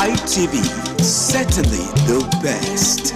ITV, certainly the best.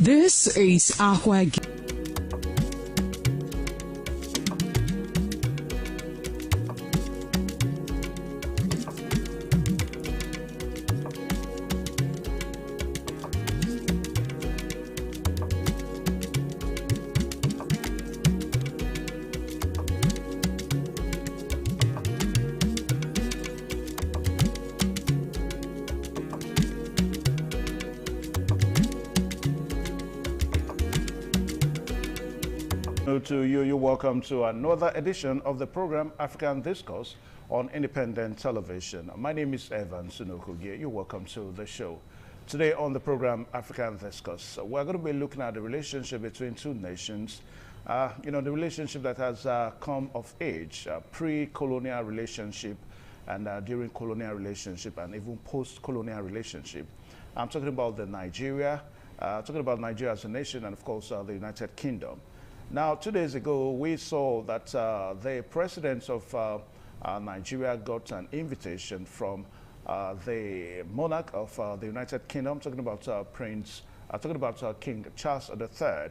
This is Ahwa. To you. You're welcome to another edition of the program African Discourse on independent television. My name is Evan Sunokugie. You're welcome to the show. Today on the program African Discourse, we're going to be looking at the relationship between two nations. The relationship that has come of age, pre-colonial relationship and during colonial relationship and even post-colonial relationship. I'm talking about Nigeria as a nation and of course the United Kingdom. Now, 2 days ago, we saw that the president of Nigeria got an invitation from the monarch of the United Kingdom, talking about King Charles III,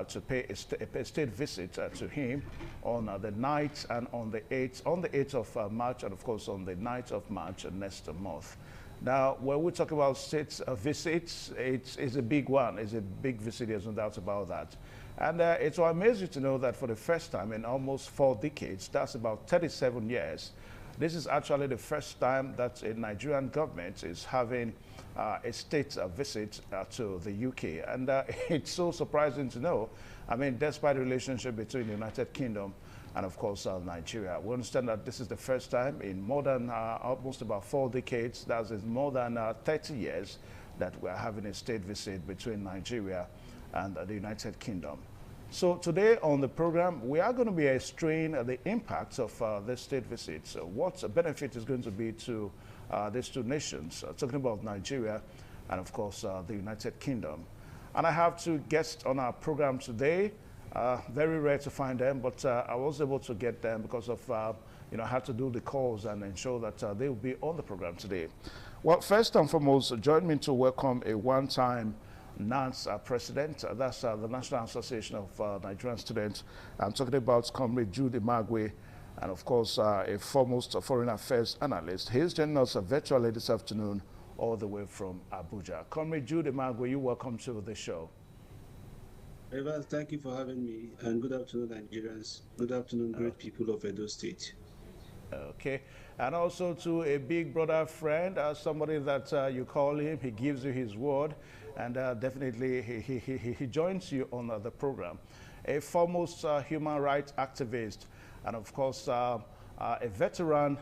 to pay a state visit to him on the night and on the 8th of March, and of course on the 9th of March next month. Now, when we talk about state visits, it's a big one. It's a big visit, there's no doubt about that. And it will amaze you to know that for the first time in almost 4 decades, that's about 37 years, this is actually the first time that a Nigerian government is having a state visit to the UK. And it's so surprising to know, I mean, despite the relationship between the United Kingdom and of course Nigeria, we understand that this is the first time in more than almost about 4 decades, that is more than 30 years, that we're having a state visit between Nigeria and the United Kingdom. So today on the program, we are going to be exploring the impacts of this state visit. So what benefit is going to be to these two nations, talking about Nigeria and of course the United Kingdom. And I have 2 guests on our program today. Very rare to find them, but I was able to get them because of, I had to do the calls and ensure that they will be on the program today. Well, first and foremost, join me to welcome a one-time NANS president, that's the National Association of Nigerian Students. I'm talking about Comrade Jude Imagwe, and of course a foremost foreign affairs analyst. He's joining us virtually this afternoon all the way from Abuja. Comrade Jude Imagwe, you're welcome to the show. Evans, thank you for having me, and good afternoon, Nigerians. Good afternoon, great people of Edo State. Okay, and also to a big brother friend, somebody that you call him, he gives you his word, and definitely he joins you on the program. A foremost human rights activist, and of course a veteran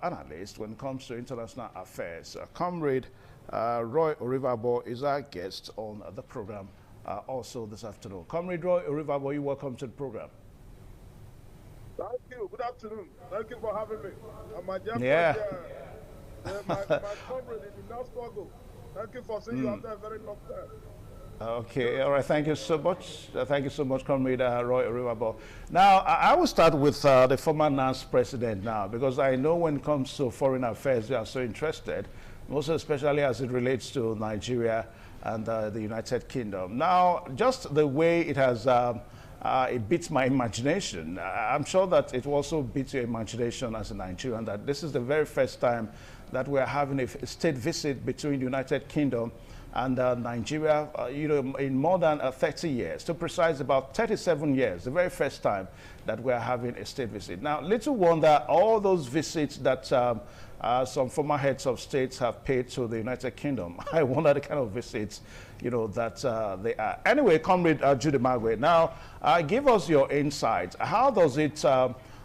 analyst when it comes to international affairs. Comrade Roy Orivabo is our guest on the program also this afternoon. Comrade Roy Orivabo, you're welcome to the program. Thank you. Good afternoon. Thank you for having me. And my dear friend, my comrade in the struggle. Thank you for seeing you after a very long time. Okay, all right. Thank you so much. Thank you so much, Comrade Roy Orivabo. Now, I will start with the former NANS president now, because I know when it comes to foreign affairs, you are so interested, most especially as it relates to Nigeria and the United Kingdom. Now, just the way it has it beats my imagination. I'm sure that it also beats your imagination as a Nigerian, that this is the very first time that we're having a state visit between the United Kingdom and Nigeria, in more than 30 years, to precise about 37 years, the very first time that we're having a state visit. Now, little wonder all those visits that some former heads of states have paid to the United Kingdom. I wonder the kind of visits, that they are. Anyway, Comrade Jude Imagwe, now give us your insights. How does it,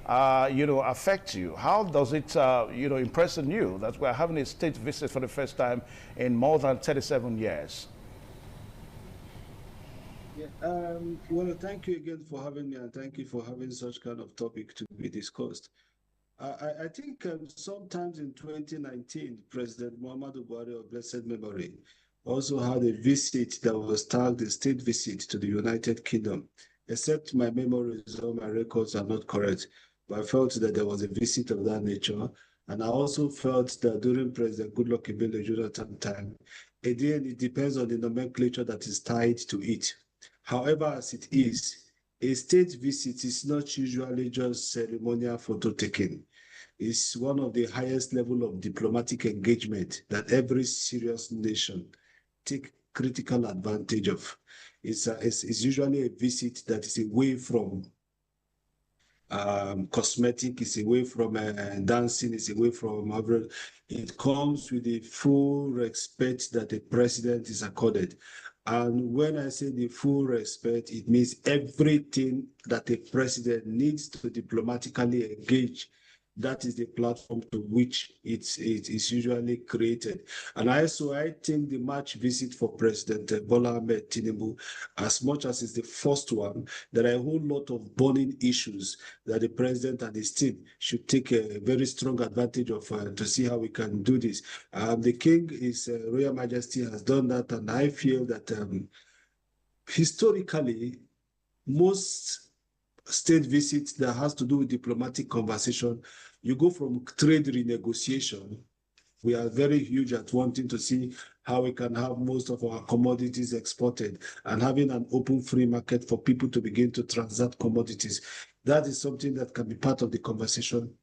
affect you? How does it, impress on you that we're having a state visit for the first time in more than 37 years? Yeah, well, thank you again for having me, and thank you for having such kind of topic to be discussed. I think sometimes in 2019, President Muhammadu Buhari of blessed memory also had a visit that was tagged a state visit to the United Kingdom, except my memories or my records are not correct. But I felt that there was a visit of that nature. And I also felt that during President Goodluck Ebele Jonathan time, again, it depends on the nomenclature that is tied to it. However, as it is, a state visit is not usually just ceremonial photo taking. It's one of the highest level of diplomatic engagement that every serious nation take critical advantage of. It's usually a visit that is away from cosmetic, it's away from dancing, it's away from it comes with the full respect that the president is accorded. And when I say the full respect, it means everything that a president needs to diplomatically engage. That is the platform to which it is usually created. And I think the March visit for President Bola Ahmed Tinubu, as much as it's the first one, there are a whole lot of burning issues that the president and his team should take a very strong advantage of to see how we can do this. The king, His Royal Majesty, has done that, and I feel that historically, most state visits that has to do with diplomatic conversation, you go from trade renegotiation. We are very huge at wanting to see how we can have most of our commodities exported and having an open free market for people to begin to transact commodities. That is something that can be part of the conversation.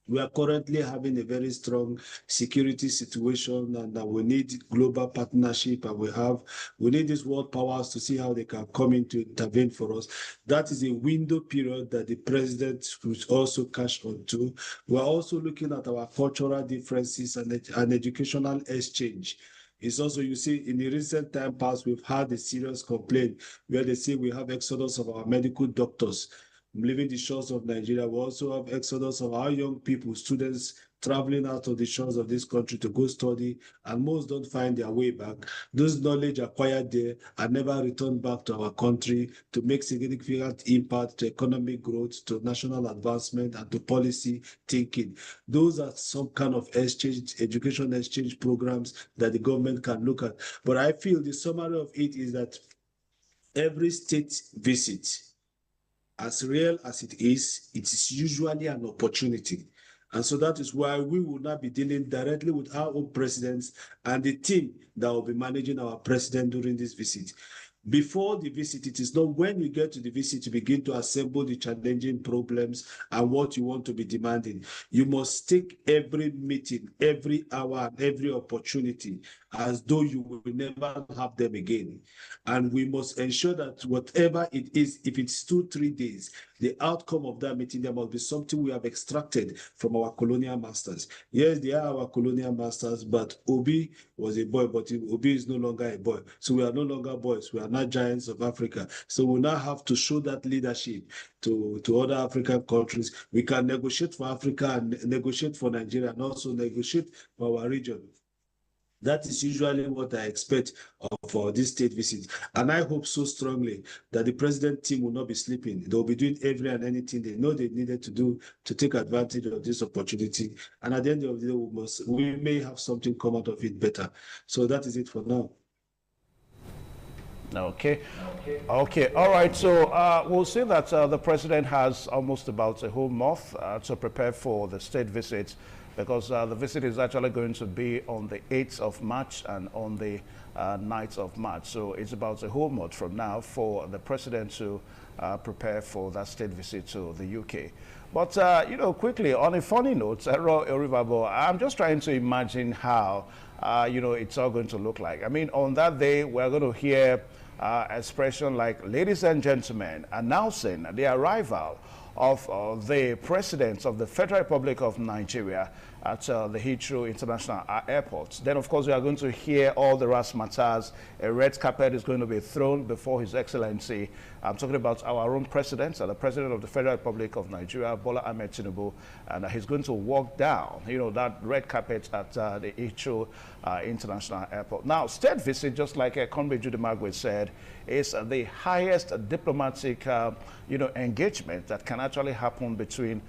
We are currently having a very strong security situation, and we need global partnership, and we need these world powers to see how they can come in to intervene for us. That is a window period that the president should also cash on to. We're also looking at our cultural differences and educational exchange. It's also, you see, in the recent time past, we've had a serious complaint where they say we have exodus of our medical doctors leaving the shores of Nigeria. We also have exodus of our young people, students traveling out of the shores of this country to go study, and most don't find their way back. Those knowledge acquired there are never returned back to our country to make significant impact to economic growth, to national advancement, and to policy thinking. Those are some kind of exchange, education exchange programs that the government can look at. But I feel the summary of it is that every state visit, as real as it is usually an opportunity. And so that is why we will not be dealing directly with our own presidents and the team that will be managing our president during this visit. Before the visit, it is not when you get to the visit to begin to assemble the challenging problems and what you want to be demanding. You must take every meeting, every hour, and every opportunity as though you will never have them again. And we must ensure that whatever it is, if it's 2-3 days, the outcome of that meeting, there must be something we have extracted from our colonial masters. Yes, they are our colonial masters, but Obi was a boy, but Obi is no longer a boy. So we are no longer boys. We are not giants of Africa. So we now have to show that leadership to other African countries. We can negotiate for Africa and negotiate for Nigeria and also negotiate for our region. That is usually what I expect of this state visit. And I hope so strongly that the president team will not be sleeping. They'll be doing every and anything they know they needed to do to take advantage of this opportunity. And at the end of the day, we may have something come out of it better. So that is it for now. Okay. All right. So we'll see that the president has almost about a whole month to prepare for the state visit, because the visit is actually going to be on the 8th of March and on the 9th of March. So it's about a whole month from now for the president to prepare for that state visit to the UK. But, you know, quickly, on a funny note, I'm just trying to imagine how, you know, it's all going to look like. I mean, on that day, we're going to hear expression like, ladies and gentlemen, announcing the arrival of the president of the Federal Republic of Nigeria at the Heathrow International Airport. Then, of course, we are going to hear all the razzmatazz. A red carpet is going to be thrown before His Excellency. I'm talking about our own president, the president of the Federal Republic of Nigeria, Bola Ahmed Tinubu, and he's going to walk down, you know, that red carpet at the Heathrow International Airport. Now, state visit, just like Comrade Judy Magwe said, is the highest diplomatic, you know, engagement that can actually happen between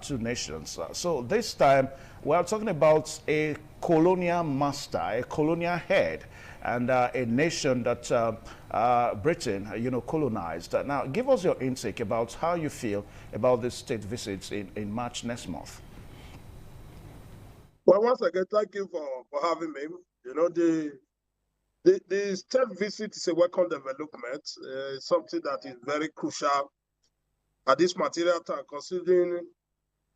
two nations. So this time, we're talking about a colonial master, a colonial head, and a nation that Britain, you know, colonized. Now, give us your intake about how you feel about this state visits in March next month. Well, once again, thank you for having me. You know, the state visit is a welcome development, something that is very crucial at this material time, considering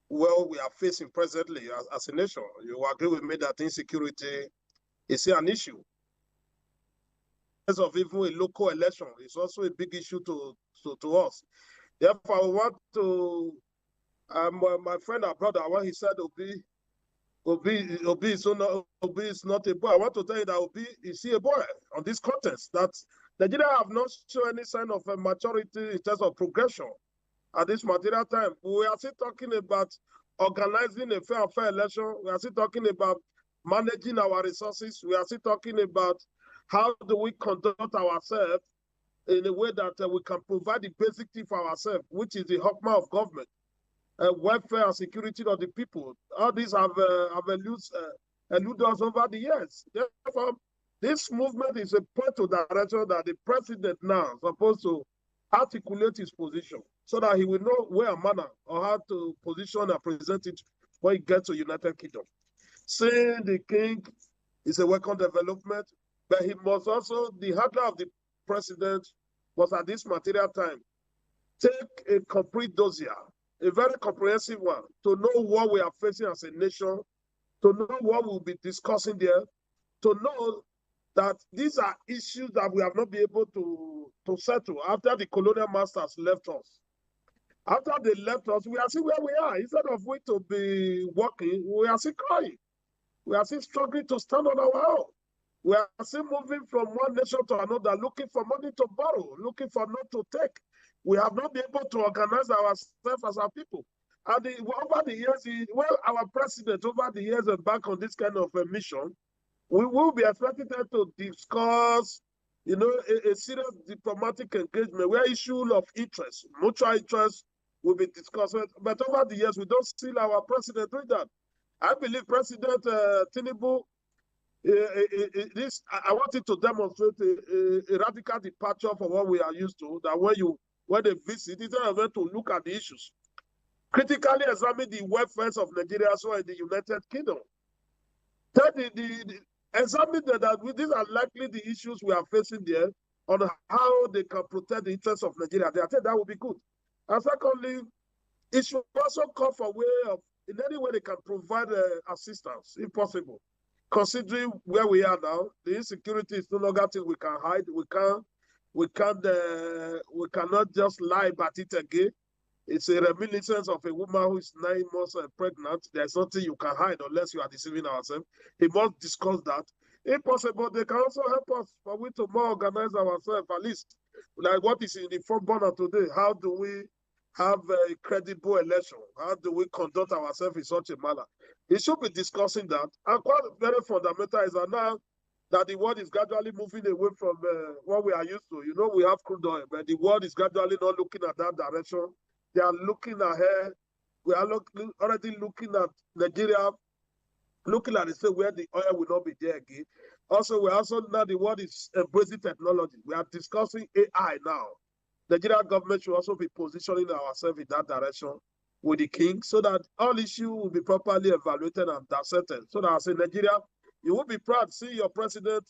what we are facing presently as a nation. You agree with me that insecurity is an issue. As of even a local election, it's also a big issue to us. Therefore, I want to, my friend, our brother, when he said Obi Obi is not a boy. I want to tell you that Obi is he a boy on this contest. That Nigeria have not shown any sign of maturity in terms of progression at this material time. We are still talking about organizing a fair election. We are still talking about managing our resources. We are still talking about how do we conduct ourselves in a way that we can provide the basic thing for ourselves, which is the hallmark of government. Welfare and security of the people. All these have eluded us over the years. Therefore, this movement is a point of direction that the president now is supposed to articulate his position so that he will know where and manner or how to position and present it when he gets to United Kingdom. Seeing the king is a welcome development, but he must also, the handler of the president was at this material time, take a complete dossier, a very comprehensive one, to know what we are facing as a nation, to know what we'll be discussing there, to know that these are issues that we have not been able to settle after the colonial masters left us. After they left us, we are still where we are. Instead of we to be working, we are still crying. We are still struggling to stand on our own. We are still moving from one nation to another, looking for money to borrow, looking for not to take. We have not been able to organize ourselves as our people. And over the years, our president over the years back on this kind of a mission, we will be expected to discuss, a serious diplomatic engagement where issues of interest, mutual interest, will be discussed. But over the years, we don't see our president doing that. I believe President Tinubu, I wanted to demonstrate a radical departure from what we are used to. That when they visit, instead of them to look at the issues, critically examine the welfare of Nigeria as well in the United Kingdom. Examine that these are likely the issues we are facing there on how they can protect the interests of Nigeria. I think that would be good. And secondly, it should also call for way of, in any way they can provide assistance, if possible. Considering where we are now, the insecurity is no longer thing we can hide. We cannot just lie about it again. It's a reminiscence of a woman who is 9 months pregnant. There's nothing you can hide unless you are deceiving ourselves. He must discuss that. If possible, they can also help us for we to more organize ourselves, at least like what is in the front burner today. How do we have a credible election? How do we conduct ourselves in such a manner? He should be discussing that. And quite very fundamental is that now that the world is gradually moving away from what we are used to. We have crude oil, but the world is gradually not looking at that direction. They are looking ahead. We are already looking at Nigeria, looking at the state where the oil will not be there again. Also, now the world is embracing technology. We are discussing AI now. The Nigerian government should also be positioning ourselves in that direction with the king so that all issues will be properly evaluated and dissected. So that as a Nigeria, you will be proud to see your president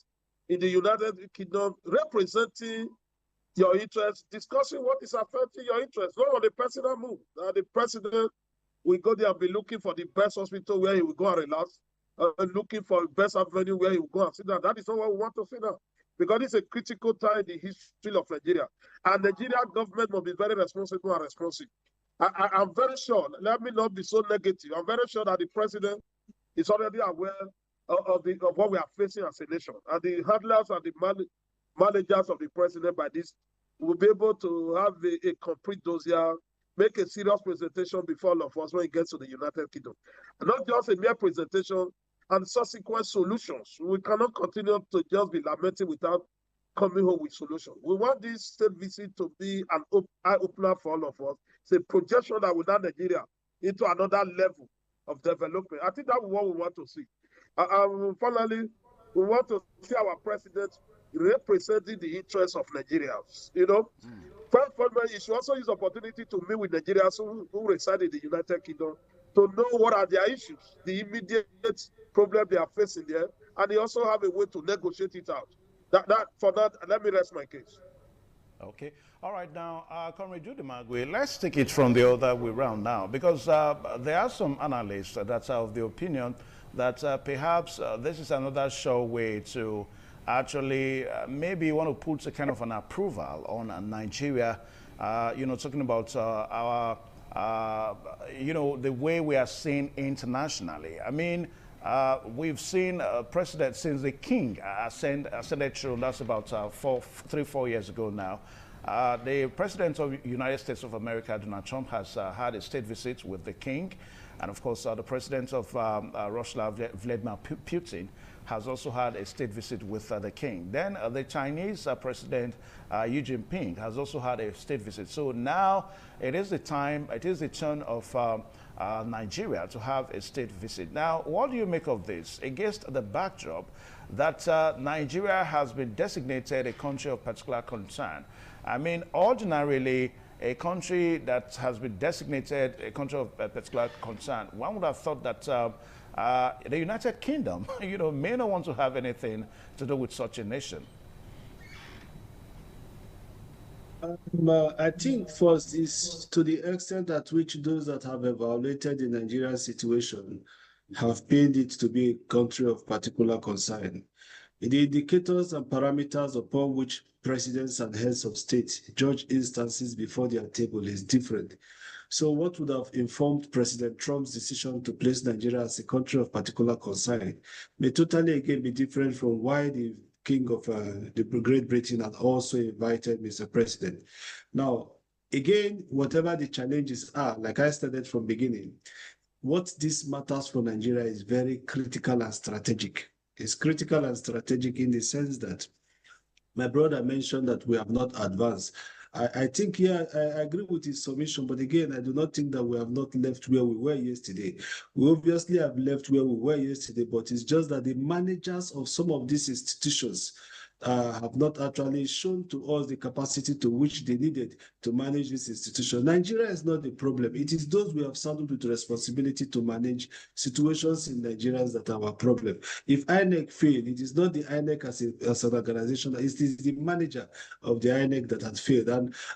in the United Kingdom representing your interests, discussing what is affecting your interests, not on the personal move. The president will go there and be looking for the best hospital where he will go and relax, looking for the best avenue where he will go and sit down. That is not what we want to see now, because it's a critical time in the history of Nigeria. And Nigeria government must be very responsible and responsive. I'm very sure, let me not be so negative, I'm very sure that the president is already aware of what we are facing as a nation. And the handlers and the managers of the president by this will be able to have a complete dossier, make a serious presentation before all of us when it gets to the United Kingdom. And not just a mere presentation and subsequent solutions. We cannot continue to just be lamenting without coming home with solutions. We want this state visit to be an eye-opener for all of us. It's a projection that will take Nigeria into another level of development. I think that's what we want to see. Finally, we want to see our president representing the interests of Nigerians. Furthermore, you should also use the opportunity to meet with Nigerians who reside in the United Kingdom to know what are their issues, the immediate problem they are facing there, and they also have a way to negotiate it out. For that, let me rest my case. Okay. All right. Now, Comrade Judy Magwe, let's take it from the other way around now, because there are some analysts that are of the opinion that perhaps this is another sure way to actually maybe want to put a kind of an approval on Nigeria, talking about our, the way we are seen internationally. I mean, We've seen presidents since the king ascended throne. That's about 4 years ago now. The president of the United States of America, Donald Trump, has had a state visit with the king. And of course, the president of Russia, Vladimir Putin, has also had a state visit with the king. Then the Chinese president, Xi Jinping, has also had a state visit. So now it is the turn of Nigeria to have a state visit. Now, what do you make of this against the backdrop that Nigeria has been designated a country of particular concern? I mean, ordinarily, a country that has been designated a country of particular concern, one would have thought that the United Kingdom, may not want to have anything to do with such a nation. I think first is to the extent at which those that have evaluated the Nigerian situation have paid it to be a country of particular concern. The indicators and parameters upon which presidents and heads of state judge instances before their table is different. So what would have informed President Trump's decision to place Nigeria as a country of particular concern may totally again be different from why the King of the Great Britain had also invited Mr. President. Now, again, whatever the challenges are, like I stated from beginning, what this matters for Nigeria is very critical and strategic. It's critical and strategic in the sense that my brother mentioned that we have not advanced. I think, yeah, I agree with his submission, but again, I do not think that we have not left where we were yesterday. We obviously have left where we were yesterday, but it's just that the managers of some of these institutions have not actually shown to us the capacity to which they needed to manage this institution. Nigeria is not the problem. It is those we have saddled with the responsibility to manage situations in Nigeria that are our problem. If INEC failed, it is not the INEC as an organization, it is the manager of the INEC that has failed.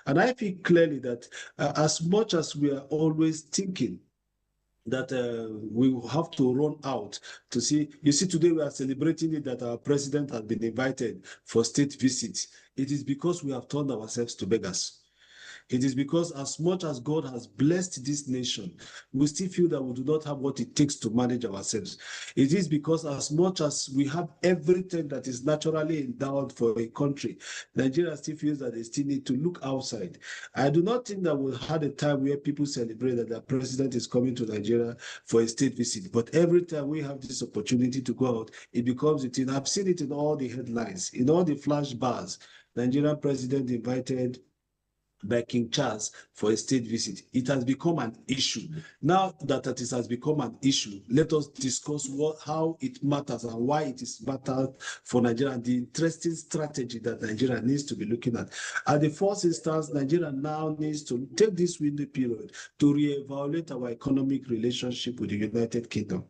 And I feel clearly that as much as we are always thinking that we will have to run out to see. You see, today we are celebrating it that our president has been invited for state visits. It is because we have turned ourselves to beggars. It is because as much as God has blessed this nation, we still feel that we do not have what it takes to manage ourselves. It is because as much as we have everything that is naturally endowed for a country, Nigeria still feels that they still need to look outside. I do not think that we'll have a time where people celebrate that the president is coming to Nigeria for a state visit. But every time we have this opportunity to go out, it becomes a thing. I've seen it in all the headlines, in all the flash bars. Nigerian president invited by King Charles for a state visit. It has become an issue. Now that it has become an issue, let us discuss how it matters and why it is mattered for Nigeria and the interesting strategy that Nigeria needs to be looking at. At the first instance, Nigeria now needs to take this window period to reevaluate our economic relationship with the United Kingdom.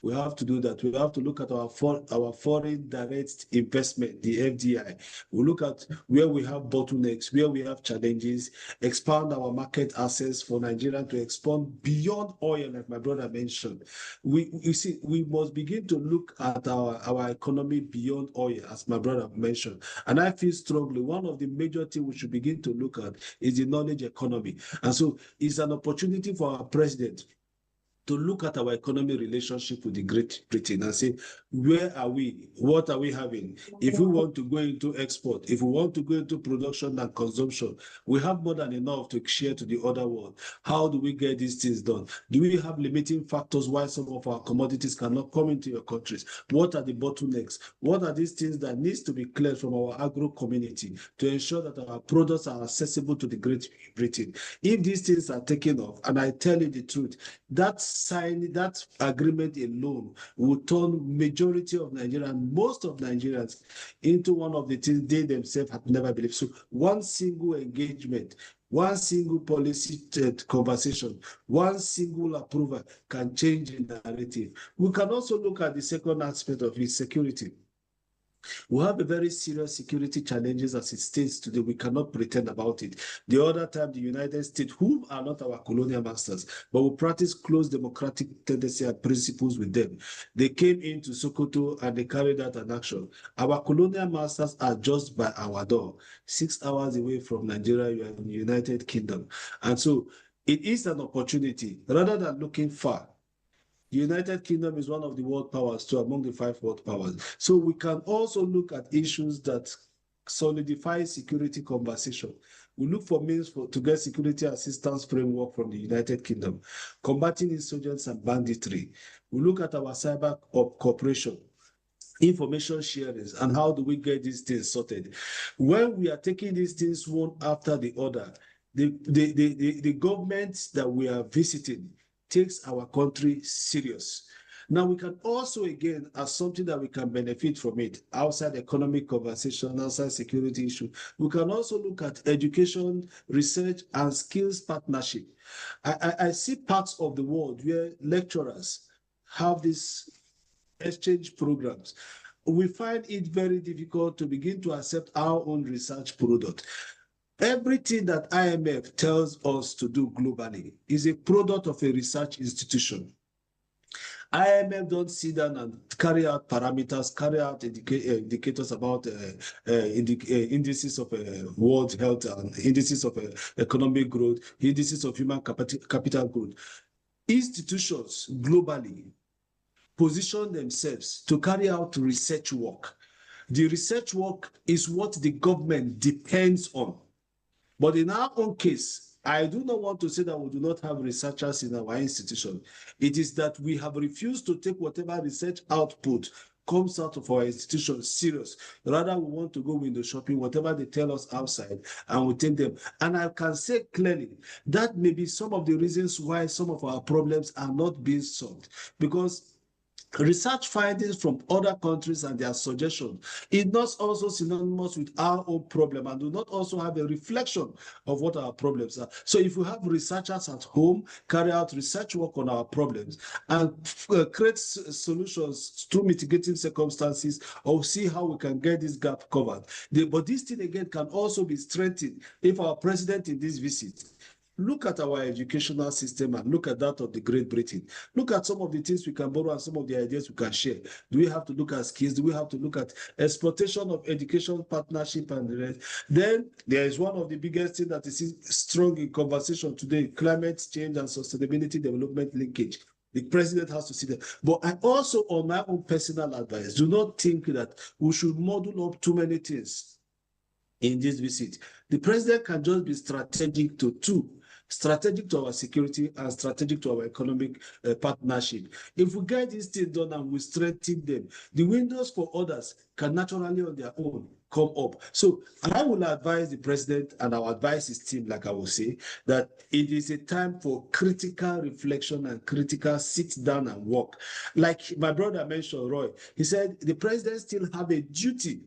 We have to do that. We have to look at our foreign direct investment, the FDI. We look at where we have bottlenecks, where we have challenges, expand our market access for Nigeria to expand beyond oil, like my brother mentioned. We must begin to look at our economy beyond oil, as my brother mentioned. And I feel strongly one of the major things we should begin to look at is the knowledge economy. And so it's an opportunity for our president to look at our economic relationship with the Great Britain and say, where are we? What are we having? If we want to go into export, if we want to go into production and consumption, we have more than enough to share to the other world. How do we get these things done? Do we have limiting factors why some of our commodities cannot come into your countries? What are the bottlenecks? What are these things that needs to be cleared from our agro community to ensure that our products are accessible to the Great Britain? If these things are taken off, and I tell you the truth, that agreement alone will turn majority of Nigerians, most of Nigerians, into one of the things they themselves have never believed. So one single engagement, one single policy conversation, one single approval can change the narrative. We can also look at the second aspect of it, security. We have a very serious security challenges as it states today. We cannot pretend about it. The other time, the United States, whom are not our colonial masters, but we practice close democratic tendency and principles with them. They came into Sokoto and they carried out an action. Our colonial masters are just by our door, 6 hours away from Nigeria. You are in the United Kingdom. And so it is an opportunity, rather than looking far, The United Kingdom is one of the world powers too, among the 5 world powers. So we can also look at issues that solidify security conversation. We look for means to get security assistance framework from the United Kingdom, combating insurgents and banditry. We look at our cyber cooperation, information sharing, and how do we get these things sorted. When we are taking these things one after the other, the government that we are visiting takes our country serious. Now, we can also, again, as something that we can benefit from it, outside economic conversation, outside security issue, we can also look at education, research, and skills partnership. I see parts of the world where lecturers have these exchange programs. We find it very difficult to begin to accept our own research product. Everything that IMF tells us to do globally is a product of a research institution. IMF don't sit down and carry out parameters, carry out indicators about indices of world health and indices of economic growth, indices of human capital growth. Institutions globally position themselves to carry out research work. The research work is what the government depends on. But in our own case, I do not want to say that we do not have researchers in our institution. It is that we have refused to take whatever research output comes out of our institution serious. Rather, we want to go window shopping, whatever they tell us outside, and we take them. And I can say clearly that may be some of the reasons why some of our problems are not being solved. Because research findings from other countries and their suggestions is not also synonymous with our own problem and do not also have a reflection of what our problems are. So if we have researchers at home carry out research work on our problems and create solutions through mitigating circumstances or see how we can get this gap covered. But this thing again can also be strengthened if our president in this visit look at our educational system and look at that of the Great Britain. Look at some of the things we can borrow and some of the ideas we can share. Do we have to look at skills? Do we have to look at exploitation of education partnership and the rest? Then there is one of the biggest things that is strong in conversation today, climate change and sustainability development linkage. The president has to see that. But I also, on my own personal advice, do not think that we should model up too many things in this visit. The president can just be strategic to two. Strategic to our security and strategic to our economic partnership. If we get these things done and we strengthen them, the windows for others can naturally on their own come up. So I will advise the president and our advise his team, like I will say, that it is a time for critical reflection and critical sit down and work. Like my brother mentioned, Roy, he said the president still have a duty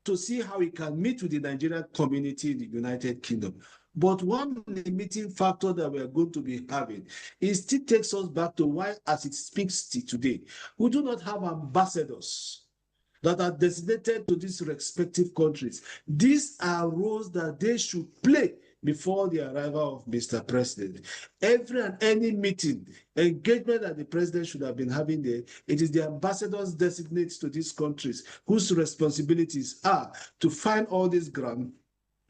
to see how he can meet with the Nigerian community in the United Kingdom. But one limiting factor that we are going to be having, it still takes us back to why, as it speaks today, we do not have ambassadors that are designated to these respective countries. These are roles that they should play before the arrival of Mr. President. Every and any meeting, engagement that the president should have been having there, it is the ambassadors designated to these countries whose responsibilities are to find all this ground,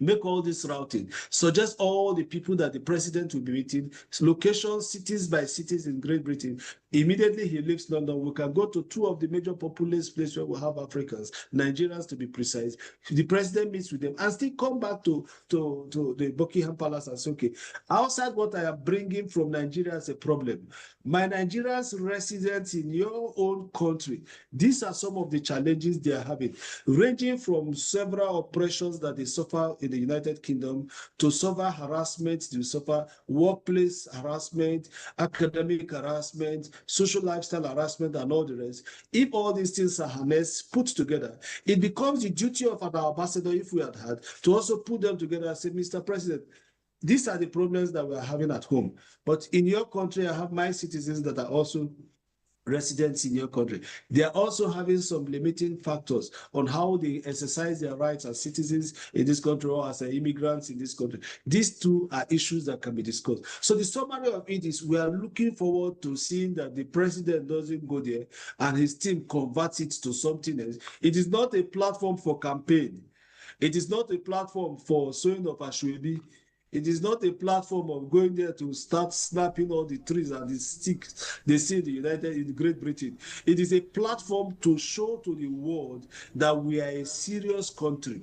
make all this routing, suggest all the people that the president will be meeting, locations, cities by cities in Great Britain. Immediately he leaves London, we can go to two of the major populous places where we have Africans, Nigerians to be precise. The president meets with them and still come back to the Buckingham Palace and say, okay, outside what I am bringing from Nigeria as a problem, my Nigerians residents in your own country, these are some of the challenges they are having, ranging from several oppressions that they suffer in the United Kingdom to suffer harassment, to suffer workplace harassment, academic harassment, social lifestyle harassment, and all the rest. If all these things are harnessed, put together, it becomes the duty of an ambassador, if we had to also put them together and say, Mr. President, these are the problems that we're having at home. But in your country, I have my citizens that are also residents in your country. They are also having some limiting factors on how they exercise their rights as citizens in this country or as immigrants in this country. These two are issues that can be discussed. So the summary of it is we are looking forward to seeing that the president doesn't go there and his team converts it to something else. It is not a platform for campaign. It is not a platform for sowing of ashwebi. It is not a platform of going there to start snapping all the trees and the sticks they see in Great Britain. It is a platform to show to the world that we are a serious country.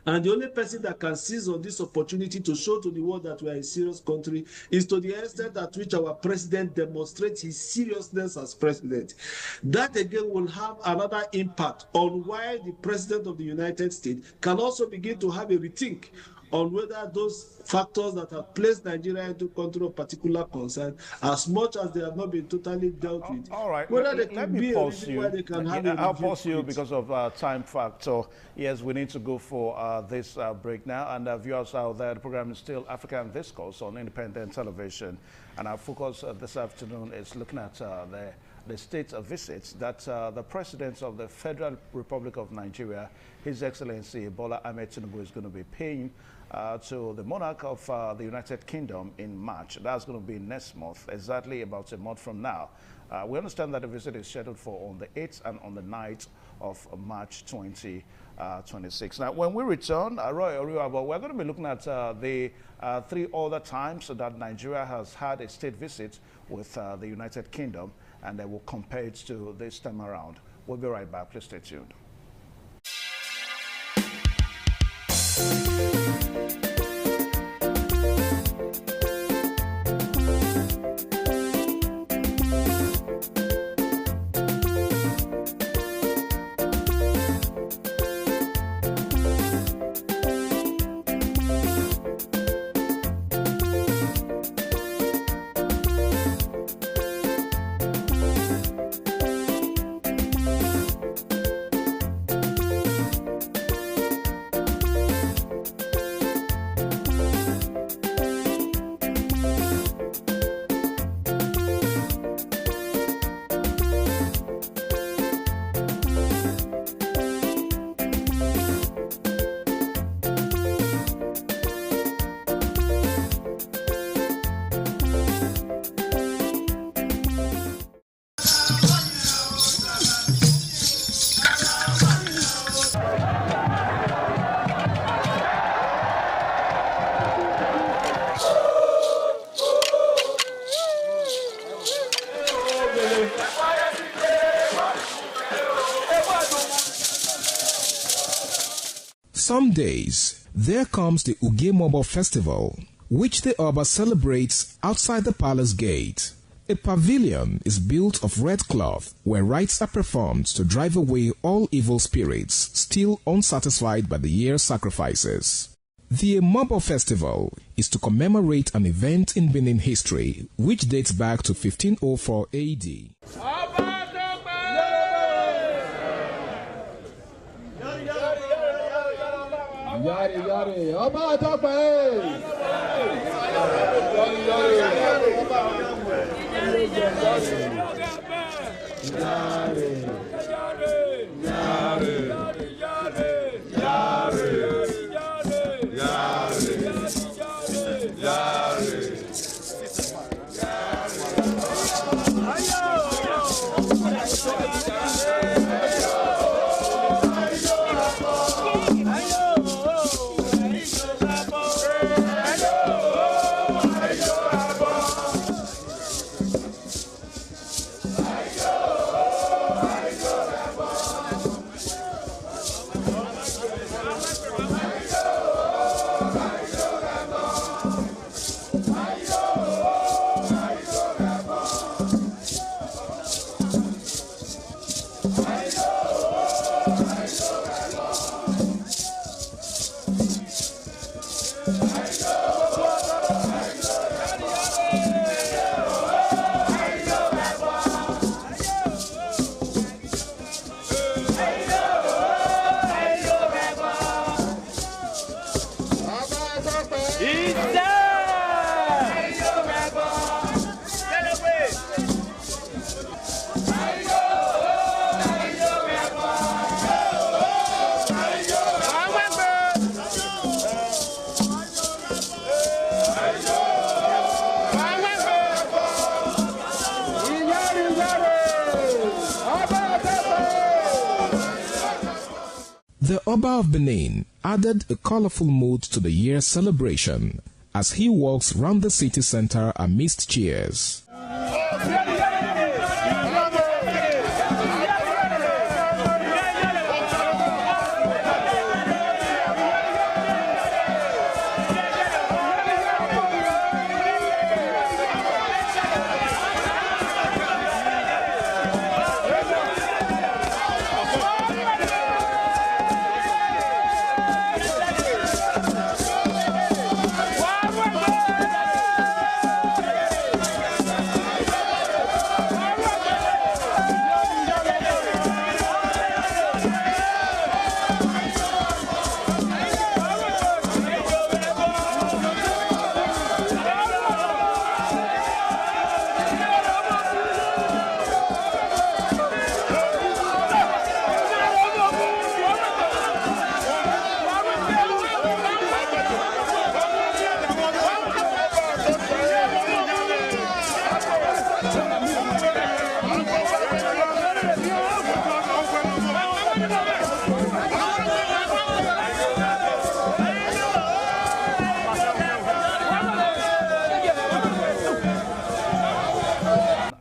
And the only person that can seize on this opportunity to show to the world that we are a serious country is to the extent at which our president demonstrates his seriousness as president. That again will have another impact on why the president of the United States can also begin to have a rethink on whether those factors that have placed Nigeria into country of particular concern, as much as they have not been totally dealt with, all right, whether they let can me be pause a reason you. why they can have a I'll pause you it. because of time factor. Yes, we need to go for this break now. And viewers out there, the program is still African Discourse on independent television. And our focus this afternoon is looking at the state visits that the President of the Federal Republic of Nigeria, His Excellency Bola Ahmed Tinubu, is going to be paying to the monarch of the United Kingdom in March. That's going to be next month, exactly about a month from now. We understand that the visit is scheduled for on the 8th and on the 9th of March 2026. Now, when we return, Roy Oriwabo, we're going to be looking at the 3 other times that Nigeria has had a state visit with the United Kingdom, and then we'll compare it to this time around. We'll be right back. Please stay tuned. Some days, there comes the Ugemobo Festival, which the Oba celebrates outside the palace gate. A pavilion is built of red cloth where rites are performed to drive away all evil spirits still unsatisfied by the year's sacrifices. The Ugemobo Festival is to commemorate an event in Benin history which dates back to 1504 AD. Yari yari, Ọba Àtọ́pẹ́. Yari yari, Ọba The Oba of Benin added a colorful mood to the year's celebration as he walks round the city center amidst cheers.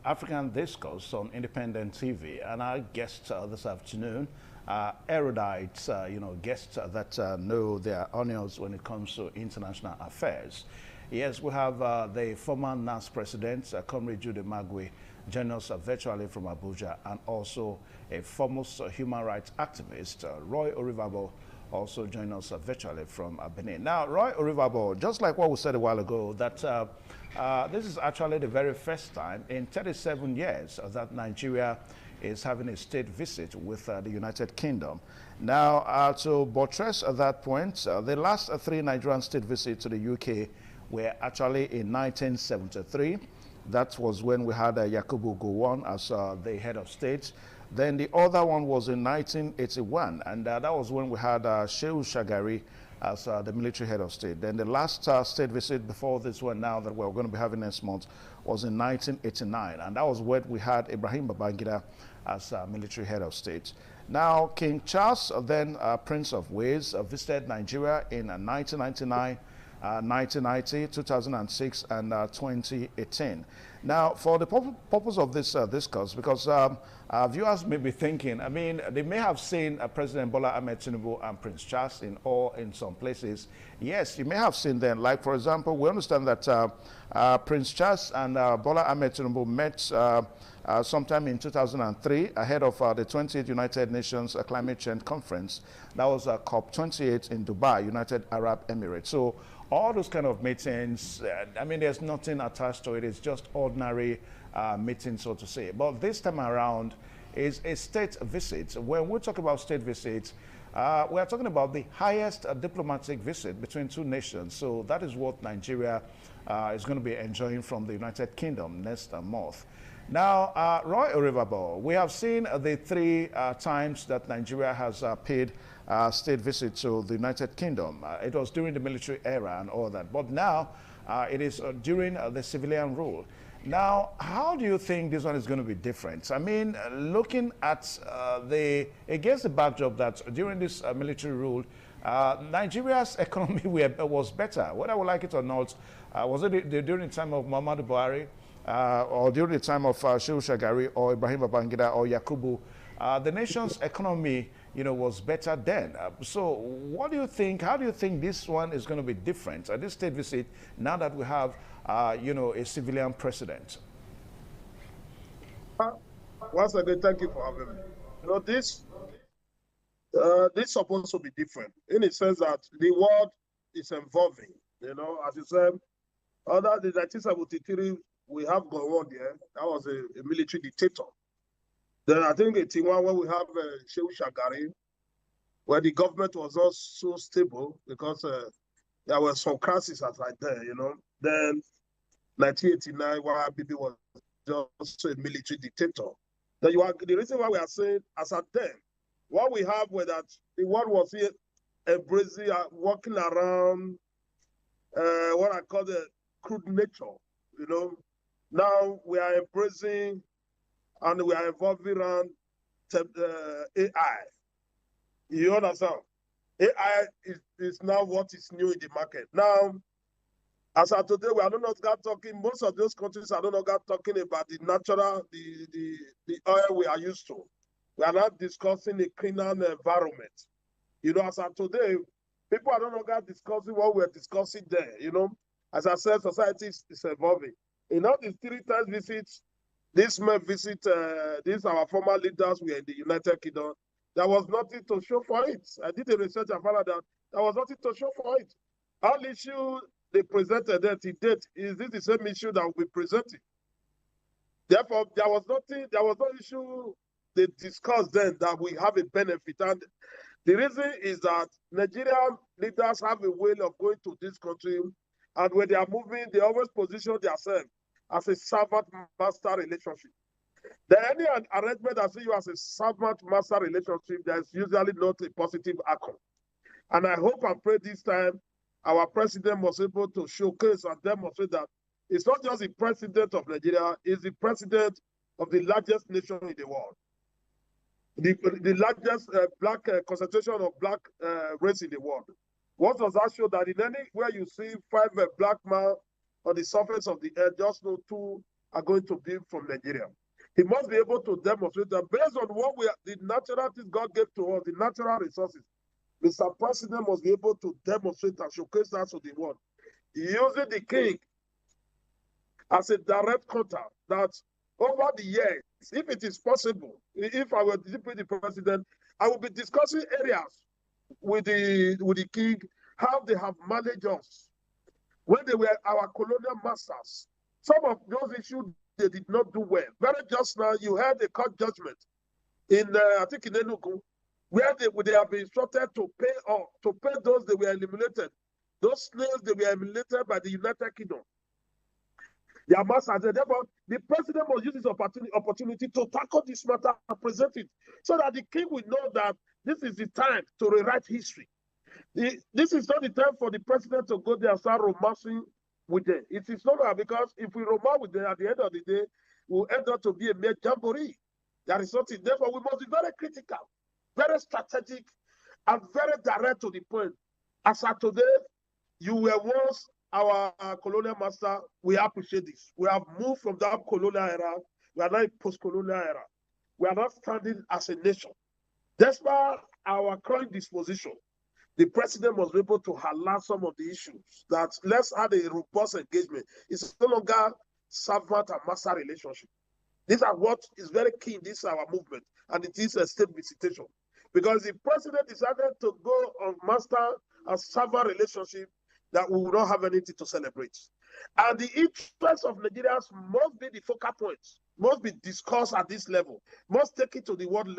African Discourse on independent TV, and our guests this afternoon are erudites, guests that know their onions when it comes to international affairs. Yes, we have the former NAS president, Comrade Jude Magwe, joining us virtually from Abuja, and also a foremost human rights activist, Roy Orivabo, also joining us virtually from Benin. Now, Roy Orivabo, just like what we said a while ago, that this is actually the very first time in 37 years that Nigeria is having a state visit with the United Kingdom. Now, to buttress at that point, the last three Nigerian state visits to the UK were actually in 1973. That was when we had Yakubu Gowon as the head of state. Then the other one was in 1981, and that was when we had Shehu Shagari as the military head of state. Then the last state visit before this one now that we're going to be having next month was in 1989, and that was when we had Ibrahim Babangida as military head of state. Now, King Charles, then Prince of Wales, visited Nigeria in 1999, 1990, 2006, and 2018. Now, for the purpose of this discourse, because viewers may be thinking, I mean, they may have seen President Bola Ahmed Tinubu and Prince Charles in some places. Yes, you may have seen them. Like, for example, we understand that Prince Charles and Bola Ahmed Tinubu met sometime in 2003 ahead of the 20th United Nations Climate Change Conference. That was COP28 in Dubai, United Arab Emirates. So all those kind of meetings, I mean, there's nothing attached to it. It's just ordinary meetings, so to say. But this time around is a state visit. When we talk about state visits, we are talking about the highest diplomatic visit between two nations. So that is what Nigeria is going to be enjoying from the United Kingdom next month. Now, Roy Orivabo, we have seen the three times that Nigeria has paid state visit to the United Kingdom. It was during the military era and all that, but now it is during the civilian rule. Now, how do you think this one is going to be different? I mean, looking at against the backdrop that during this military rule, Nigeria's economy was better, whether we like it or not. Was it during the time of Muhammadu Buhari, or during the time of Shehu Shagari or Ibrahim Babangida or Yakubu? The nation's economy, was better then. So what do you think? How do you think this one is going to be different at this state visit now that we have, a civilian president? Once again, thank you for having me. This is supposed to be different in the sense that the world is evolving. As you said, under the 1973, we have Gowon there. That was a military dictator. Then I think in Tiwa, when we have Shehu Shagari, where the government was not so stable because there were some crises at like there, Then 1989, where Bibi was just a military dictator. Then the reason why we are saying, as at then, what we have was that the world was here embracing, walking around what I call the crude nature, Now we are embracing and we are evolving around AI. You understand? AI is now what is new in the market. Now, as of today, we are no longer talking, most of those countries are no longer talking about the natural, the oil we are used to. We are not discussing a cleaner environment. You know, as of today, people are no longer discussing what we're discussing there, you know. As I said, society is evolving. In all these 3 times visits, this may visit, these our former leaders were in the United Kingdom. There was nothing to show for it. I did a research and found out that there was nothing to show for it. All issue they presented that to date is this the same issue that will be presented. Therefore, there was no issue they discussed then that we have a benefit. And the reason is that Nigerian leaders have a way of going to this country, and when they are moving, they always position themselves as a servant-master relationship. Then any arrangement that see you as a servant-master relationship, there's usually not a positive outcome. And I hope and pray this time our president was able to showcase and demonstrate that it's not just the president of Nigeria, it's the president of the largest nation in the world. The largest black concentration of black race in the world. What does that show? That in anywhere you see 5 black men on the surface of the earth, just know 2 are going to be from Nigeria. He must be able to demonstrate that based on what the natural things God gave to us, the natural resources, Mr. President must be able to demonstrate and showcase that to the world. Using the king as a direct contact that over the years, if it is possible, if I were deputy president, I will be discussing areas with the king, how they have managed us when they were our colonial masters. Some of those issues they did not do well. Very just now, you had a court judgment in I think in Enugu, where they have been instructed to pay those that were eliminated, those slaves that were eliminated by the United Kingdom. Their masters, therefore, the president must use this opportunity to tackle this matter and present it, so that the king will know that this is the time to rewrite history. This is not the time for the president to go there and start romancing with them. It is not that, because if we romance with them, at the end of the day, we'll end up to be a mere jamboree. There is nothing. Therefore, we must be very critical, very strategic, and very direct to the point. As of today, you were once our colonial master. We appreciate this. We have moved from that colonial era. We are now in post-colonial era. We are not standing as a nation. Despite our current disposition, the president must be able to highlight some of the issues that let's have a robust engagement. It's no longer servant and master relationship. These are what is very key in this our movement, and it is a state visitation. Because the president decided to go on master and servant relationship, that we will not have anything to celebrate. And the interests of Nigerians must be the focal points, must be discussed at this level, must take it to the world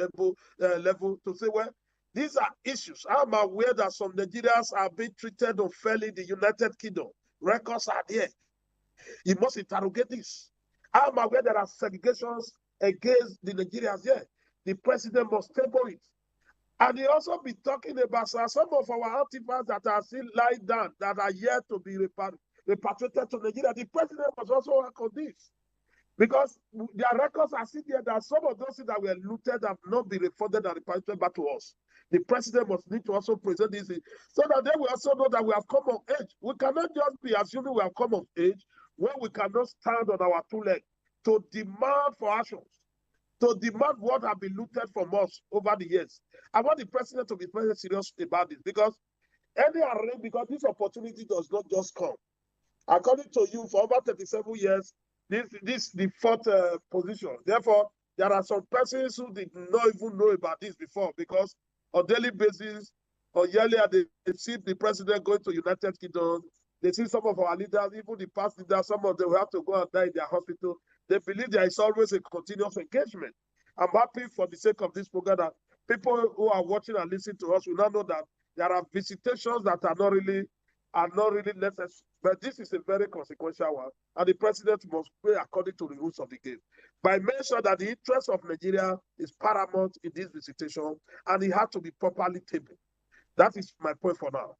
level to say, well, these are issues. I'm aware that some Nigerians are being treated unfairly in the United Kingdom. Records are there. You must interrogate this. I'm aware there are segregations against the Nigerians here. The president must table it. And he also be talking about some of our artifacts that are still lying down, that are yet to be repatriated to Nigeria. The president must also work on this. Because their records are still there, that some of those things that were looted have not been refunded and repatriated back to us. The president must need to also present this so that they will also know that we have come of age. We cannot just be assuming we have come of age when we cannot stand on our 2 legs to demand for actions, to demand what have been looted from us over the years. I want the president to be very serious about this, because this opportunity does not just come. According to you, for over 37 years, this is the 4th position. Therefore, there are some persons who did not even know about this before, because on daily basis or yearly, they see the president going to United Kingdom. They see some of our leaders, even the past leaders, some of them will have to go and die in their hospital. They believe there is always a continuous engagement. I'm happy for the sake of this program that people who are watching and listening to us will now know that there are visitations that are not really necessary. But this is a very consequential one, and the president must play according to the rules of the game by making sure that the interest of Nigeria is paramount in this visitation, and it had to be properly tabled. That is my point for now.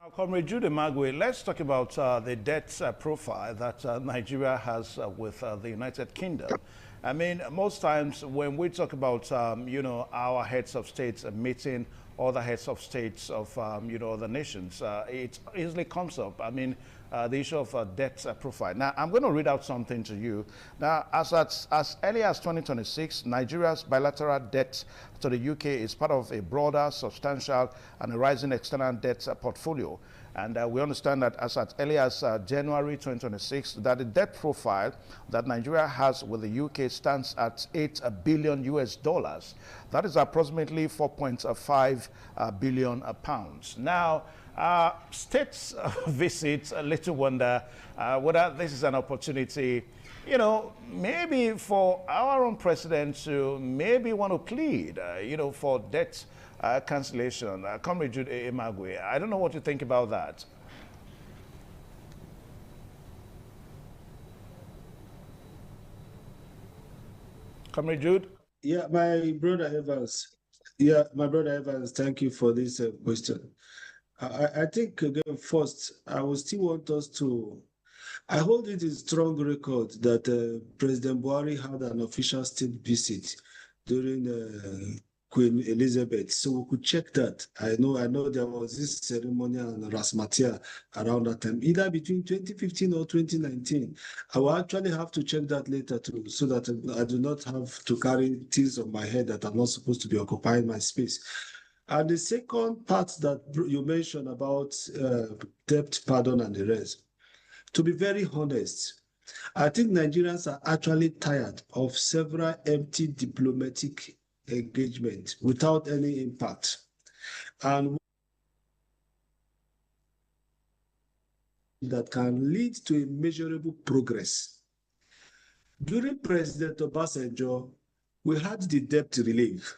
Now, Comrade Jude Magwe, let's talk about the debt profile that Nigeria has with the United Kingdom. I mean, most times when we talk about, our heads of states meeting other heads of states of, other nations, it easily comes up. I mean, the issue of debt profile. Now, I'm going to read out something to you. Now, as early as 2026, Nigeria's bilateral debt to the UK is part of a broader, substantial, and a rising external debt portfolio. And we understand that as early as January 2026, that the debt profile that Nigeria has with the UK stands at $8 billion US dollars. That is approximately 4.5 billion pounds. Now, states visits, a little wonder whether this is an opportunity, maybe for our own president to maybe want to plead, for debt cancellation. Comrade Jude Emagwe, I don't know what you think about that. Comrade Jude? Yeah, my brother Evans. Yeah, my brother Evans, thank you for this question. I think, again, first, I will still want us to, I hold it in strong record that President Buhari had an official state visit during Queen Elizabeth, so we could check that. I know there was this ceremony on Rasmatia around that time, either between 2015 or 2019. I will actually have to check that later too, so that I do not have to carry things on my head that are not supposed to be occupying my space. And the second part that you mentioned about debt pardon and the rest, to be very honest, I think Nigerians are actually tired of several empty diplomatic engagement without any impact. And that can lead to a measurable progress. During President Obasanjo, we had the debt relief.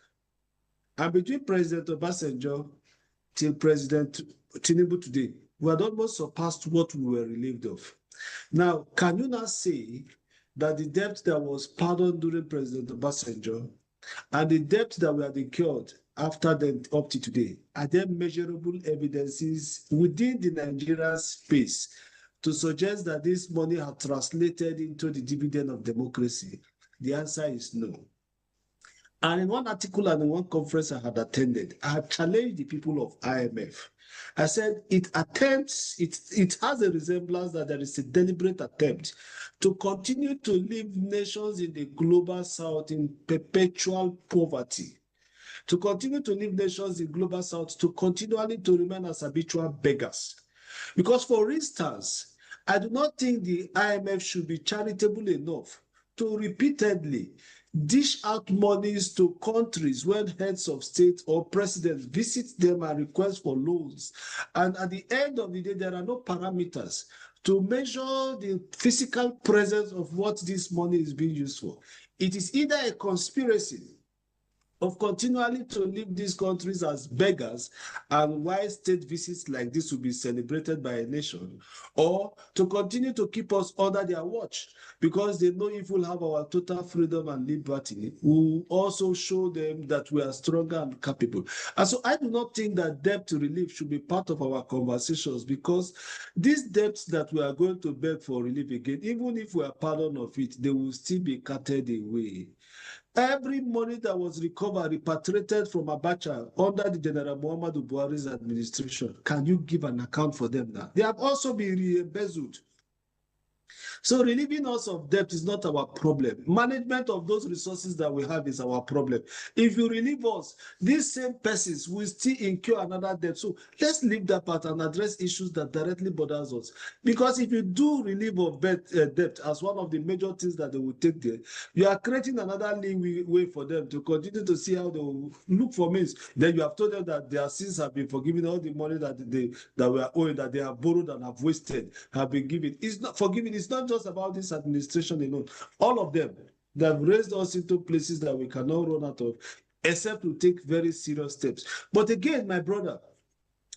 And between President Obasanjo till President Tinubu today, we had almost surpassed what we were relieved of. Now, can you now say that the debt that was pardoned during President Obasanjo and the debt that we had incurred after then up to today, are there measurable evidences within the Nigerian space to suggest that this money had translated into the dividend of democracy? The answer is no. And in one article and in one conference I had attended, I had challenged the people of IMF. I said it has a resemblance that there is a deliberate attempt to continue to leave nations in the global south in perpetual poverty, to continue to leave nations in global south to continually to remain as habitual beggars. Because, for instance, I do not think the IMF should be charitable enough to repeatedly dish out monies to countries when heads of state or presidents visit them and request for loans. And at the end of the day, there are no parameters to measure the physical presence of what this money is being used for. It is either a conspiracy of continually to leave these countries as beggars, and why state visits like this will be celebrated by a nation, or to continue to keep us under their watch, because they know if we'll have our total freedom and liberty, we'll also show them that we are stronger and capable. And so I do not think that debt relief should be part of our conversations, because these debts that we are going to beg for relief again, even if we are pardoned of it, they will still be carted away. Every money that was recovered, repatriated from Abacha under the General Muhammadu Buhari's administration, can you give an account for them now? They have also been re-embezzled. So relieving us of debt is not our problem. Management of those resources that we have is our problem. If you relieve us, these same persons will still incur another debt. So let's leave that part and address issues that directly bothers us. Because if you do relieve of debt as one of the major things that they will take there, you are creating another way for them to continue to see how they will look for means. Then you have told them that their sins have been forgiven, all the money that were owing, that they have borrowed and have wasted, have been given. It's not forgiven. It's not just about this administration alone. All of them that have raised us into places that we cannot run out of, except to take very serious steps. But again, my brother,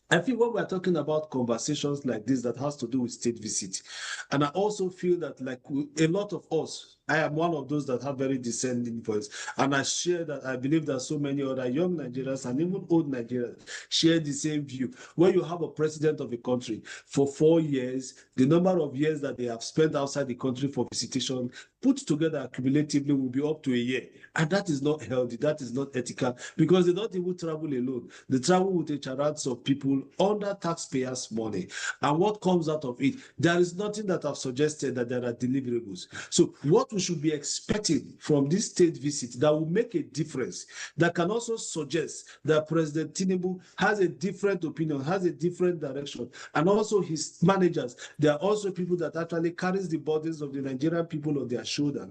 I feel when we're talking about conversations like this that has to do with state visit, and I also feel that like a lot of us I am one of those that have very dissenting voice. And I share that, I believe that so many other young Nigerians and even old Nigerians share the same view. When you have a president of a country for 4 years, the number of years that they have spent outside the country for visitation put together cumulatively will be up to a year. And that is not healthy. That is not ethical, because they don't even travel alone. They travel with a charades of people under taxpayers' money. And what comes out of it? There is nothing that I've suggested that there are deliverables. So what we should be expecting from this state visit that will make a difference, that can also suggest that President Tinubu has a different opinion, has a different direction, and also his managers, they are also people that actually carries the burdens of the Nigerian people on their shoulder.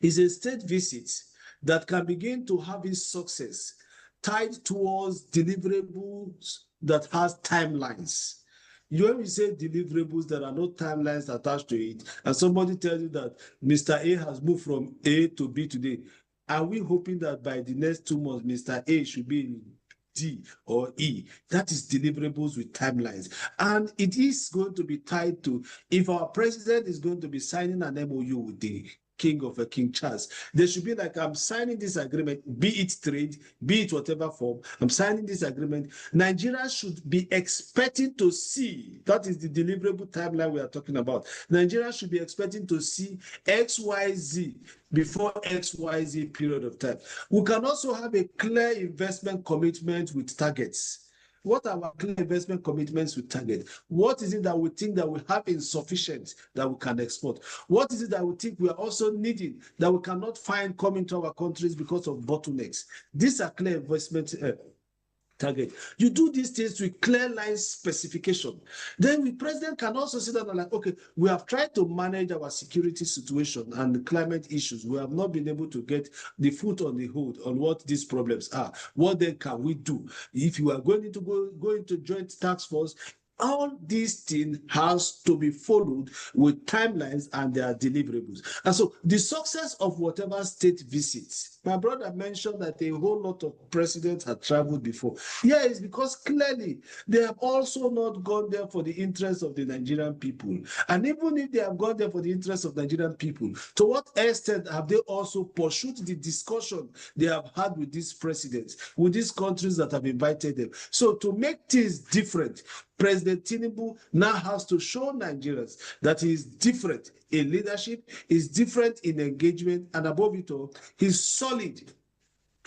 Is a state visit that can begin to have its success tied towards deliverables that has timelines. When we say deliverables, there are no timelines attached to it, and somebody tells you that Mr. A has moved from A to B today, are we hoping that by the next 2 months, Mr. A should be in D or E? That is deliverables with timelines. And it is going to be tied to, if our president is going to be signing an MOU with the King of King Charles, there should be like, I'm signing this agreement, be it trade, be it whatever form, I'm signing this agreement. Nigeria should be expecting to see, that is the deliverable timeline we are talking about. Nigeria should be expecting to see XYZ before XYZ period of time. We can also have a clear investment commitment with targets. What are our clear investment commitments with target? What is it that we think that we have insufficient that we can export? What is it that we think we are also needing that we cannot find coming to our countries because of bottlenecks? These are clear investment target. You do these things with clear line specification. Then the president can also sit down and like, okay, we have tried to manage our security situation and the climate issues. We have not been able to get the foot on the hood on what these problems are. What then can we do? If you are going to go into joint task force, all these things has to be followed with timelines and their deliverables. And so the success of whatever state visits, my brother mentioned that a whole lot of presidents had traveled before. Yeah, it's because clearly they have also not gone there for the interest of the Nigerian people. And even if they have gone there for the interest of Nigerian people, to what extent have they also pursued the discussion they have had with these presidents, with these countries that have invited them? So to make things different, President Tinubu now has to show Nigerians that he is different in leadership, is different in engagement, and above it all, he's solid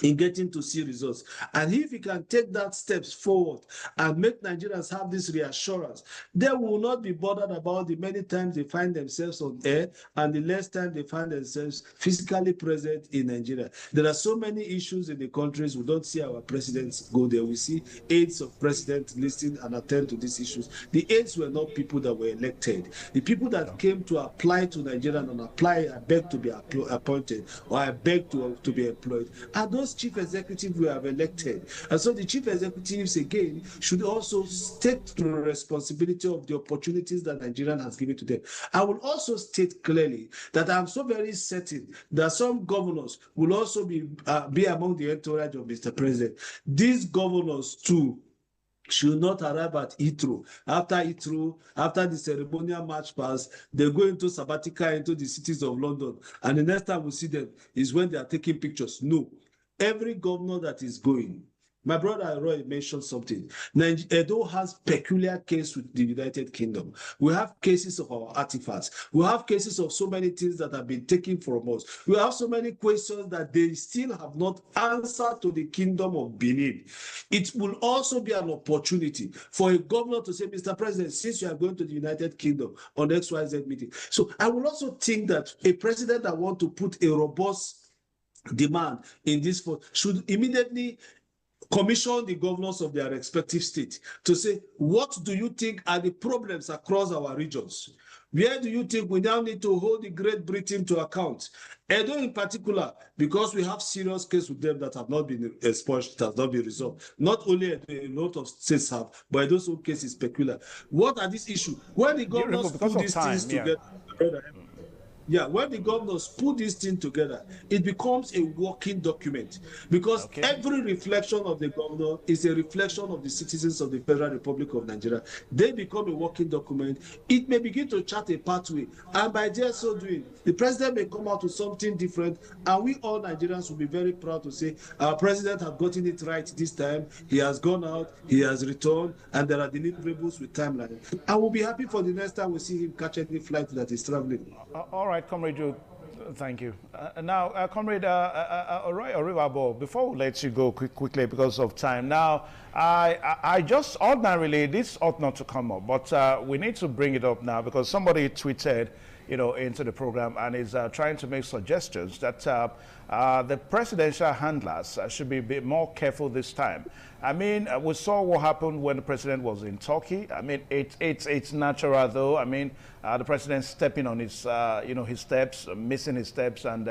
in getting to see results. And if he can take that steps forward and make Nigerians have this reassurance, they will not be bothered about the many times they find themselves on air and the less time they find themselves physically present in Nigeria. There are so many issues in the countries. We don't see our presidents go there. We see aides of presidents listen and attend to these issues. The aides were not people that were elected. The people that came to apply to Nigeria and apply, I beg to be appointed, or I beg to be employed, are those chief executives we have elected. And so the chief executives, again, should also take the responsibility of the opportunities that Nigeria has given to them. I will also state clearly that I'm so very certain that some governors will also be among the entourage of Mr. President. These governors too should not arrive at Heathrow. After the ceremonial march pass, they go into sabbatical into the cities of London. And the next time we see them is when they are taking pictures. No. Every governor that is going, my brother Roy mentioned something. Edo has peculiar case with the United Kingdom. We have cases of our artifacts. We have cases of so many things that have been taken from us. We have so many questions that they still have not answered to the Kingdom of Benin. It will also be an opportunity for a governor to say, Mr. President, since you are going to the United Kingdom on XYZ meeting. So I will also think that a president that wants to put a robust demand in this should immediately commission the governors of their respective states to say, what do you think are the problems across our regions? Where do you think we now need to hold the Great Britain to account? Edo in particular, because we have serious cases with them that have not been expunged, that have not been resolved. Not only Edo, a lot of states have, but those cases is peculiar. What are these issues? When the governors put these things together, Yeah, when the governors put this thing together, it becomes a working document because every reflection of the governor is a reflection of the citizens of the Federal Republic of Nigeria. They become a working document. It may begin to chart a pathway, and by their so doing, the president may come out with something different, and we all Nigerians will be very proud to say our president has gotten it right this time. He has gone out, he has returned, and there are deliverables with timeline. I will be happy for the next time we see him catch any flight that is traveling. All right, Comrade Joe, thank you. Now, Comrade Roy Orivabo, before we let you go quickly because of time, now, I just ordinarily, this ought not to come up, but we need to bring it up now because somebody tweeted, into the program and is trying to make suggestions that the presidential handlers should be a bit more careful this time. I mean, we saw what happened when the president was in Turkey. I mean, it's natural though. I mean, the president stepping on his, his steps, missing his steps, and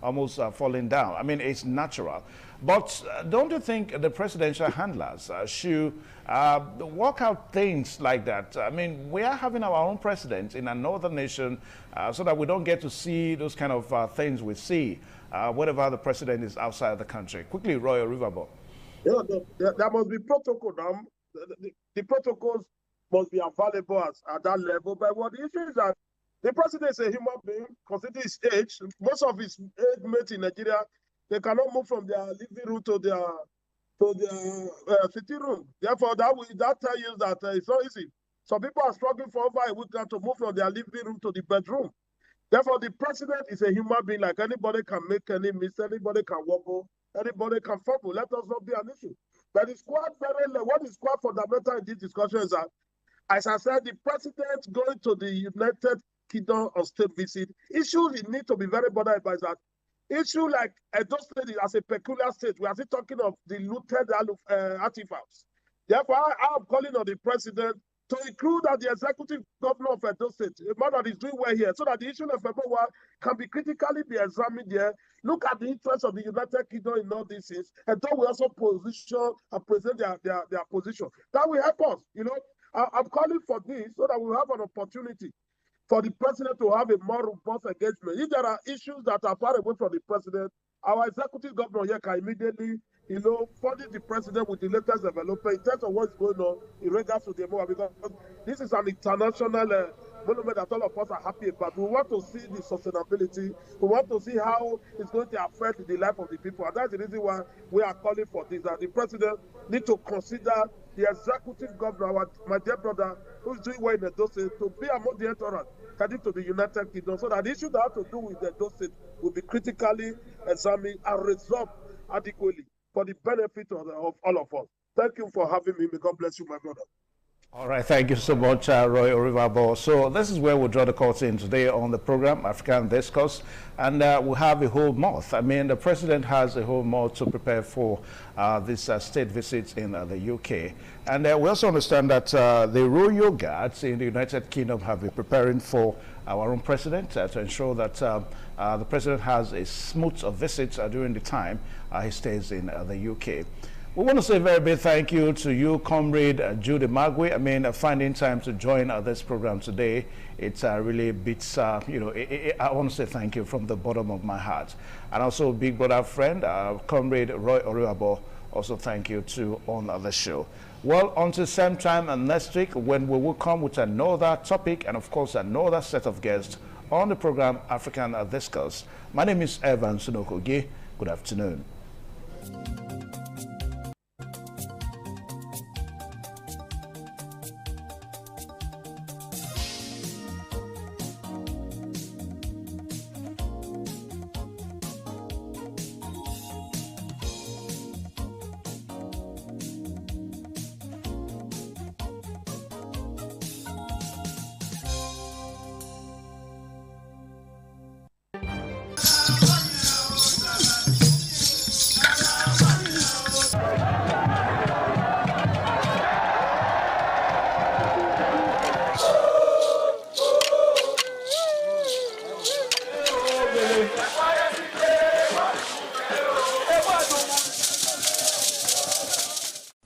almost falling down. I mean, it's natural. But don't you think the presidential handlers should work out things like that? I mean, we are having our own president in another nation so that we don't get to see those kind of things we see whenever the president is outside the country. Quickly, Roy Orivabo. There must be protocol now. The protocols must be available at that level. But what the issue is that the president is a human being, considering his age. Most of his age mates in Nigeria, they cannot move from their living room to their sitting room. Therefore, that tells you that it's not easy. Some people are struggling for over a week now to move from their living room to the bedroom. Therefore, the president is a human being like anybody can make any mistake, anybody can wobble, anybody can fumble. Let us not be an issue. But it's quite what is quite fundamental in this discussion is that, as I said, the president going to the United Kingdom on state visit, issues it need to be very bothered by that. Issue like Edo State as a peculiar state, we are still talking of the looted artifacts. Therefore, I am calling on the president to include that the executive governor of Edo State, a man that is doing well here, so that the issue of Ebola can be critically be examined here. Look at the interest of the United Kingdom in all these things, and then we also position and present their position. That will help us. I'm calling for this so that we have an opportunity for the president to have a more robust engagement. If there are issues that are far away from the president, our executive governor here can immediately, furnish the president with the latest development in terms of what's going on in regards to the Ebola, because this is an international movement that all of us are happy about. We want to see the sustainability. We want to see how it's going to affect the life of the people. And that's the reason why we are calling for this, that the president needs to consider the executive governor, my dear brother, who is doing well in the dossier, to be among the entourage heading to the United Kingdom, so that the issue that have to do with the dossier will be critically examined and resolved adequately for the benefit of all of us. Thank you for having me. May God bless you, my brother. All right, thank you so much, Roy Orivabo. So this is where we'll draw the curtain today on the program, African Discourse, and we'll have a whole month. I mean, the president has a whole month to prepare for this state visit in the UK. And we also understand that the royal guards in the United Kingdom have been preparing for our own president to ensure that the president has a smooth visit during the time he stays in the UK. We want to say a very big thank you to you, Comrade Judy Magwe. I mean, finding time to join this program today, it's really beats, I want to say thank you from the bottom of my heart. And also, big brother friend, Comrade Roy Orivabo, also thank you too on the show. Well, until same time and next week, when we will come with another topic and, of course, another set of guests on the program African Discourse. My name is Evan Sunokogi. Good afternoon.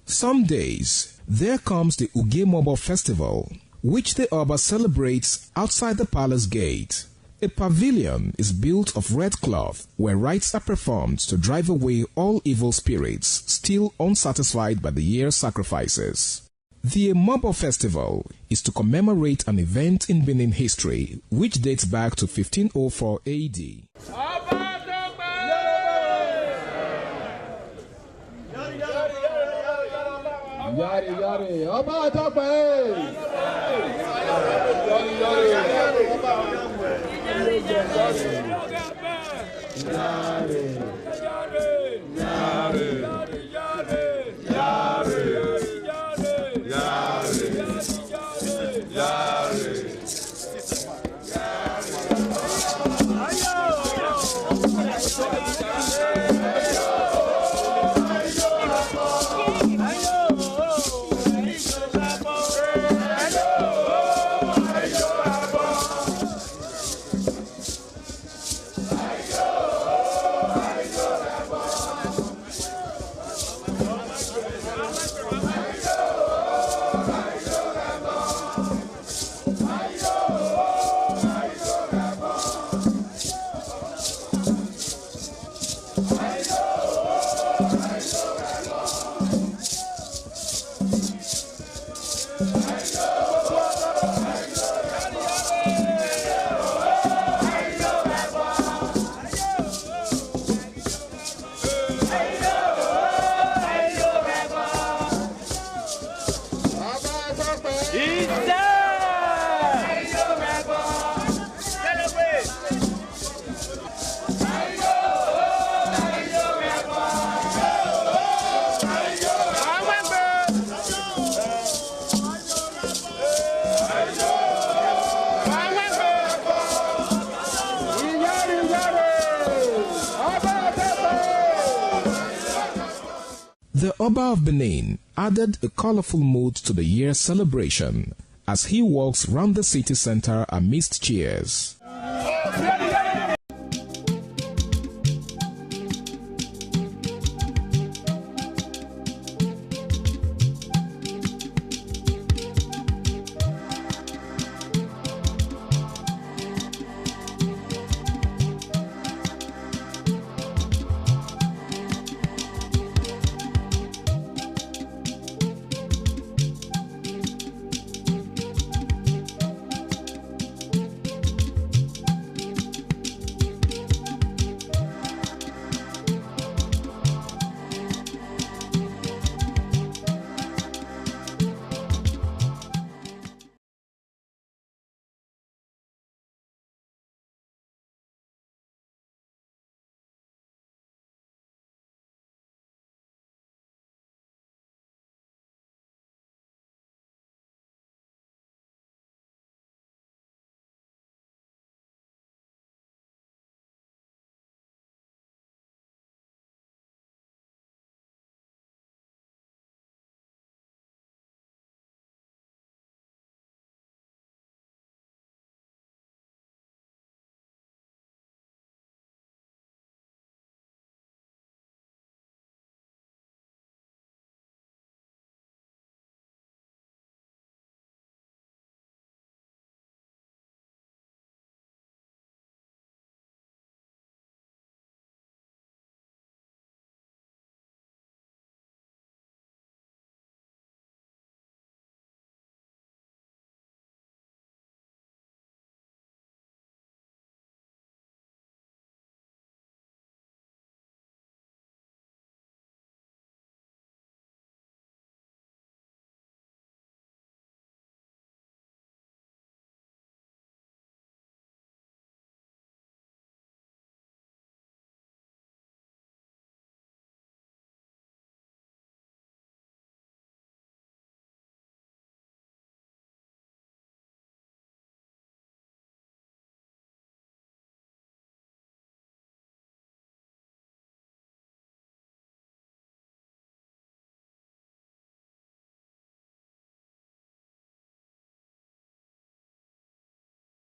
Some days, there comes the Uge Mobo Festival, which the Oba celebrates outside the palace gate. A pavilion is built of red cloth where rites are performed to drive away all evil spirits still unsatisfied by the year's sacrifices. The Emobo Festival is to commemorate an event in Benin history which dates back to 1504 AD. Yari yari, Oba Tope! The Oba of Benin added a colorful mood to the year's celebration as he walks round the city center amidst cheers.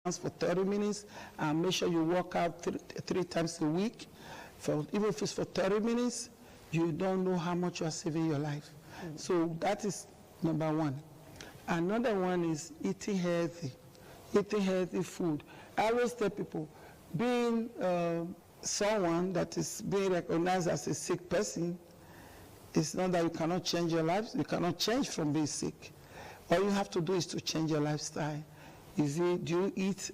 For 30 minutes and make sure you work out three times a week. Even if it's for 30 minutes, you don't know how much you are saving your life. So that is number one. Another one is eating healthy food. I always tell people, being someone that is being recognized as a sick person, it's not that you cannot change your life. You cannot change from being sick. All you have to do is to change your lifestyle. Do you eat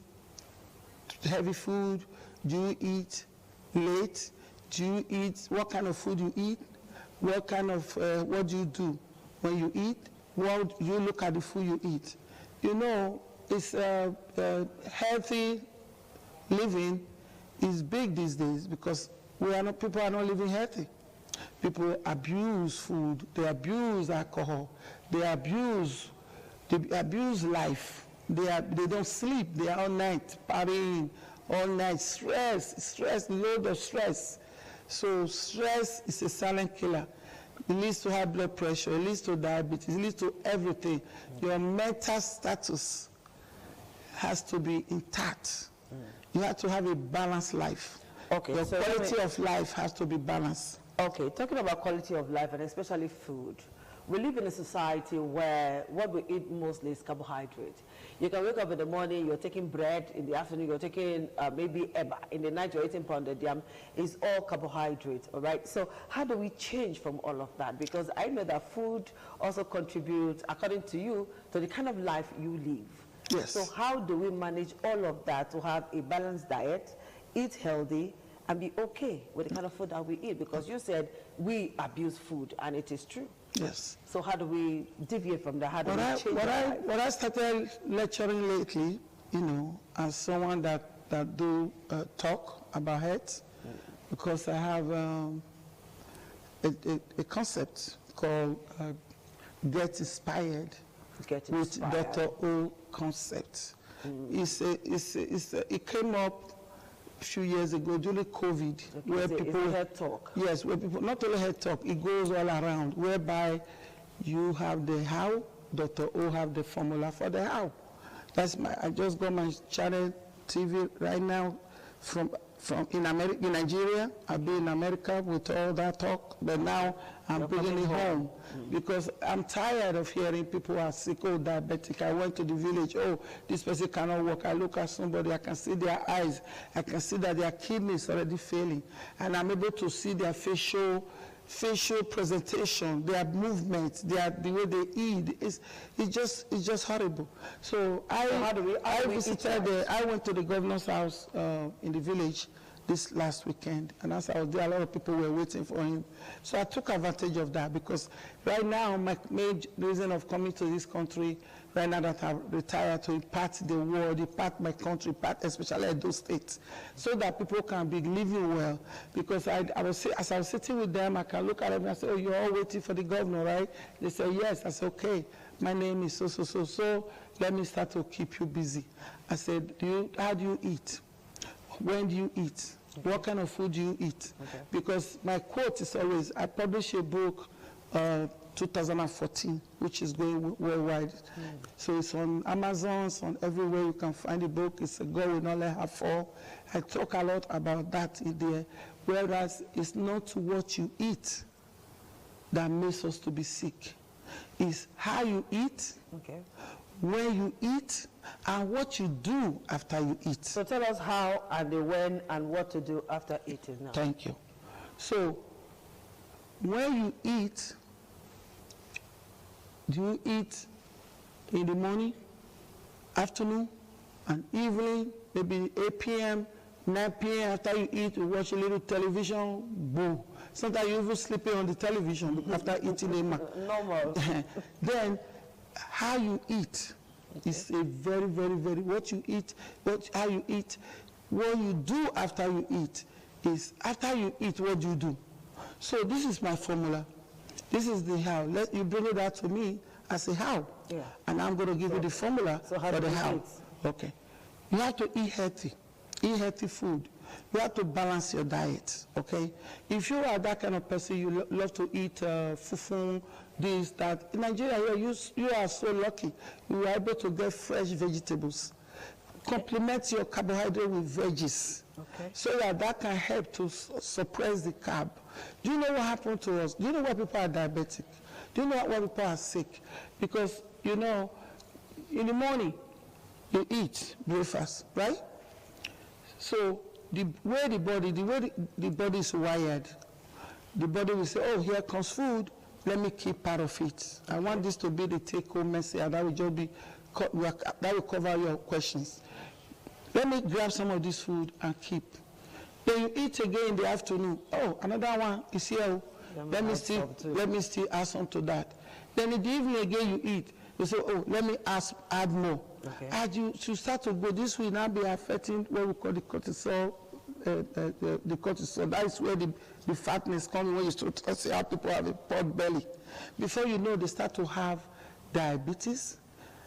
heavy food? Do you eat late? Do you eat, what kind of food you eat? What kind of, what do you do when you eat? What you look at the food you eat? You know, it's healthy living is big these days because people are not living healthy. People abuse food, they abuse alcohol, they abuse life. They don't sleep, they are all night partying, all night, stress, load of stress. So stress is a silent killer. It leads to high blood pressure, it leads to diabetes, it leads to everything. Your mental status has to be intact. You have to have a balanced life. Okay, Your so quality of life has to be balanced. Okay, talking about quality of life and especially food, we live in a society where what we eat mostly is carbohydrate. You can wake up in the morning, you're taking bread, in the afternoon you're taking maybe eba, in the night you're eating pounded yam. It's all carbohydrate, all right? So how do we change from all of that? Because I know that food also contributes, according to you, to the kind of life you live. Yes. So how do we manage all of that to have a balanced diet, eat healthy, and be okay with the kind of food that we eat? Because you said we abuse food, and it is true. Yes. So how do we deviate from that? How do we change What I started lecturing lately, you know, as someone that do talk about health, because I have a concept called Get Inspired, with Dr. O concept. It came up a few years ago during COVID, where people head talk. Yes, where people not only head talk, it goes all around, whereby you have the how, Dr. O have the formula for the how. I just got my channel TV right now from in Nigeria. I've been in America with all that talk, but now I'm bringing it home because I'm tired of hearing people are sick, oh, diabetic. I went to the village, oh, this person cannot walk. I look at somebody, I can see their eyes, I can see that their kidney is already failing, and I'm able to see their facial presentation, their movements, the way they eat. It's just horrible. So I went to the governor's house in the village this last weekend, and as I was there, a lot of people were waiting for him. So I took advantage of that because right now my main reason of coming to this country, right now that I've retired, to impact the world, impact my country, impact especially those states, so that people can be living well. Because as I was sitting with them, I can look at them and say, oh, you're all waiting for the governor, right? They say, yes. I said, okay, my name is so, let me start to keep you busy. I said, how do you eat? When do you eat? Okay. What kind of food do you eat? Okay. Because my quote is always, I published a book 2014, which is going worldwide. So it's on Amazon, it's on everywhere you can find the book. It's a God Will Not Let Her Fall. I talk a lot about that in there, whereas it's not what you eat that makes us to be sick. It's how you eat, where you eat, and what you do after you eat. So tell us how and the when and what to do after eating now. Thank you. So when you eat, do you eat in the morning, afternoon, and evening, maybe 8 p.m., 9 p.m. after you eat, you watch a little television, boom. Sometimes you even sleeping on the television after eating a normal. Then how you eat is a very, very, very, what you eat, how you eat, what you do after you eat is, after you eat, what do you do? So this is my formula. This is the how. Let you bring it out to me as a how. Yeah. And I'm going to give you the formula for the how. Okay. You have to eat healthy. Eat healthy food. You have to balance your diet, okay? If you are that kind of person, you love to eat fufu, this, that. In Nigeria, you are so lucky. You are able to get fresh vegetables. Complement your carbohydrate with veggies, so that can help to suppress the carb. Do you know what happened to us? Do you know why people are diabetic? Do you know why people are sick? Because, you know, in the morning, you eat breakfast, right? So the way the body is wired, the body will say, oh, here comes food, let me keep part of it. I want this to be the take-home message, and that will just be, that will cover your questions. Let me grab some of this food and keep. Then you eat again in the afternoon. Oh, another one is here. Let me still add some to that. Then in the evening again you eat. You say, oh, let me add more. Okay. As you start to go, this will now be affecting what we call the cortisol. The cortisol. That is where the fatness comes when you start to see how people have a pot belly. Before you know, they start to have diabetes,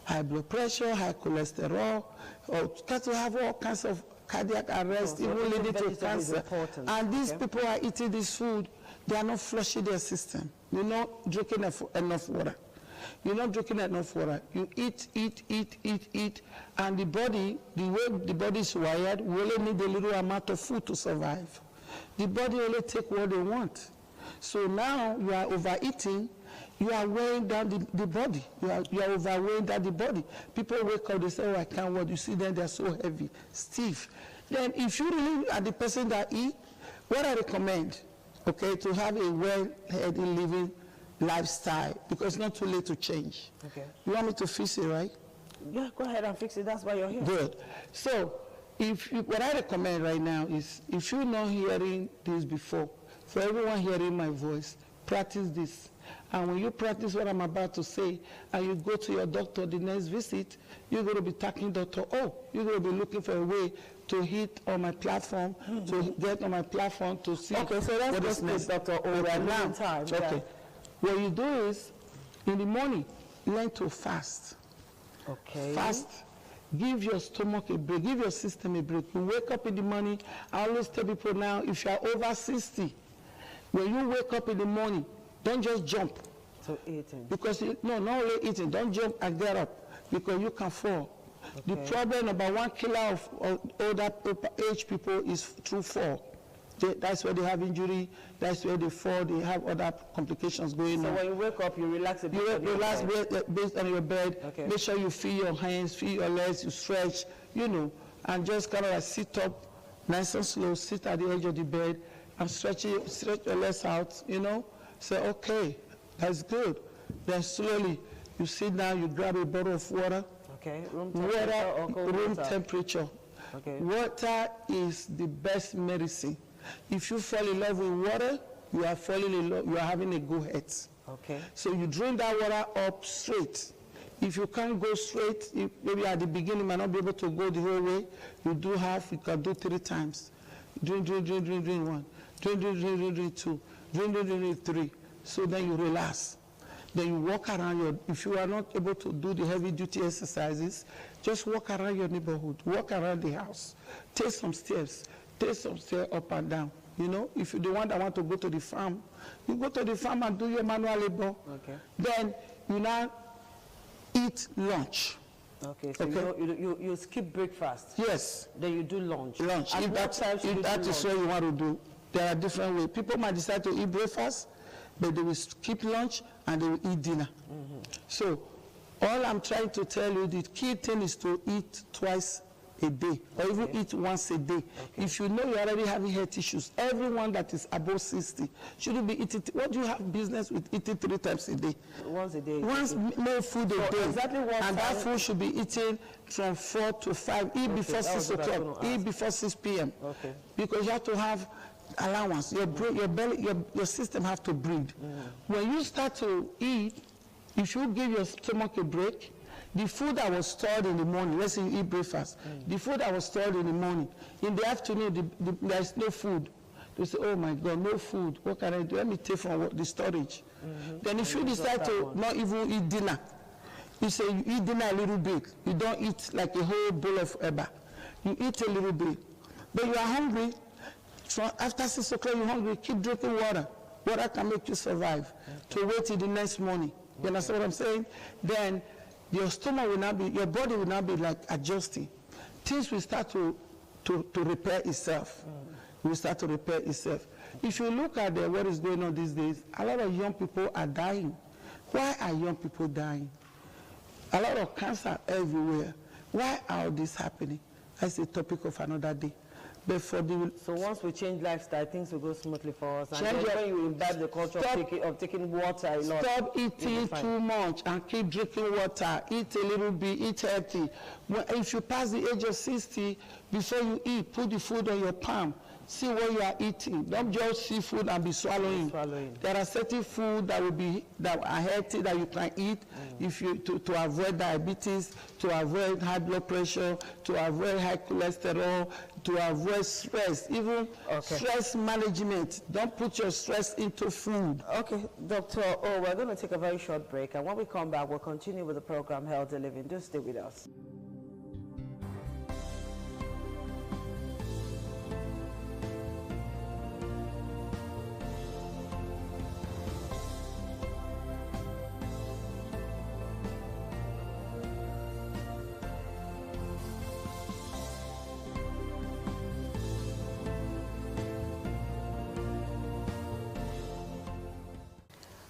high blood pressure, high cholesterol, or start to have all kinds of cardiac arrest, even leading to cancer. And these people are eating this food, they are not flushing their system. You're not drinking enough water. You're not drinking enough water. You eat, and the body, the way the body is wired, we only need a little amount of food to survive. The body only take what they want. So now you are overeating, you are weighing down the body. You are overweighing down the body. People wake up, they say, oh, I can't walk. You see them, they're so heavy, stiff. Then if you really are the person that eat, what I recommend, okay, to have a well-healthy living lifestyle, because it's not too late to change. Okay. You want me to fix it, right? Yeah, go ahead and fix it. That's why you're here. Good. So what I recommend right now is, if you're not hearing this before, for everyone hearing my voice, practice this. And when you practice what I'm about to say, and you go to your doctor the next visit, you're going to be talking doctor, oh, you're going to be looking for a way to hit on my platform, to get on my platform to see. Okay, so that's what is next. Dr. O right now. Time. Okay. Yeah. What you do is, in the morning, learn to fast. Okay. Fast. Give your stomach a break. Give your system a break. You wake up in the morning. I always tell people now, if you are over 60, when you wake up in the morning, don't just jump. So eating. Because, not only eating, don't jump and get up, because you can fall. Okay. The problem about 1 killer of older age people is through fall. That's where they have injury, that's where they fall, they have other complications going on. So when you wake up, you relax a bit. You relax based on your bed. Okay. Make sure you feel your hands, feel your legs, you stretch, and just kind of like sit up, nice and slow, sit at the edge of the bed, and stretch your legs out, Say, okay, that's good. Then slowly, you sit down, you grab a bottle of water. Okay, room temperature or cold room water? Temperature. Okay. Water is the best medicine. If you fall in love with water, you are falling in love, you are having a good head. Okay. So you drink that water up straight. If you can't go straight, maybe at the beginning you might not be able to go the whole way. You do half, you can do 3 times. Drink 1. Drink 2. Drink 3. So then you relax. Then you walk around if you are not able to do the heavy duty exercises, just walk around your neighborhood, walk around the house, take some steps up and down. If you're the one that want to go to the farm, you go to the farm and do your manual labor. Okay. Then you now eat lunch. Okay, so you skip breakfast. Yes. Then you do lunch. If that is what you want to do, there are different ways. People might decide to eat breakfast, but they will skip lunch and they will eat dinner. So all I'm trying to tell you, the key thing is to eat twice a day, or even eat once a day. Okay. If you know you're already having health issues, everyone that is above 60 shouldn't be eating. What do you have business with eating 3 times a day? Once a day. Once more food a day. Exactly what and that food should be eaten from 4 to 5. Eat before 6 o'clock. Eat before 6 p.m. Okay. Because you have to have allowance. Your belly, your system have to breathe. When you start to eat, if you give your stomach a break, the food that was stored in the morning, let's say you eat breakfast, the food that was stored in the morning, in the afternoon, there's no food. They say, oh my God, no food. What can I do? Let me take from the storage. Then if you decide to not even eat dinner, you say you eat dinner a little bit. You don't eat like a whole bowl of eba. You eat a little bit. But you are hungry. So after 6 o'clock, you're hungry, keep drinking water. Water can make you survive. To wait till the next morning. You understand what I'm saying? Then your stomach will not be, your body will not be like adjusting. Things will start to repair itself. Will start to repair itself. If you look at what is going on these days, a lot of young people are dying. Why are young people dying? A lot of cancer everywhere. Why are this happening? That's the topic of another day. But for the So once we change lifestyle, things will go smoothly for us. And Change then your- when you imbibe the culture of taking water a lot. stop eating too much and keep drinking water. Eat a little bit, eat healthy. If you pass the age of 60, before you eat, put the food on your palm. See what you are eating. Don't just see food and be swallowing. There are certain food that are healthy that you can eat if you to avoid diabetes, to avoid high blood pressure, to avoid high cholesterol, to avoid stress, even stress management. Don't put your stress into food. Okay, Dr. O, we're going to take a very short break, and when we come back, we'll continue with the program Healthy Living. Do stay with us.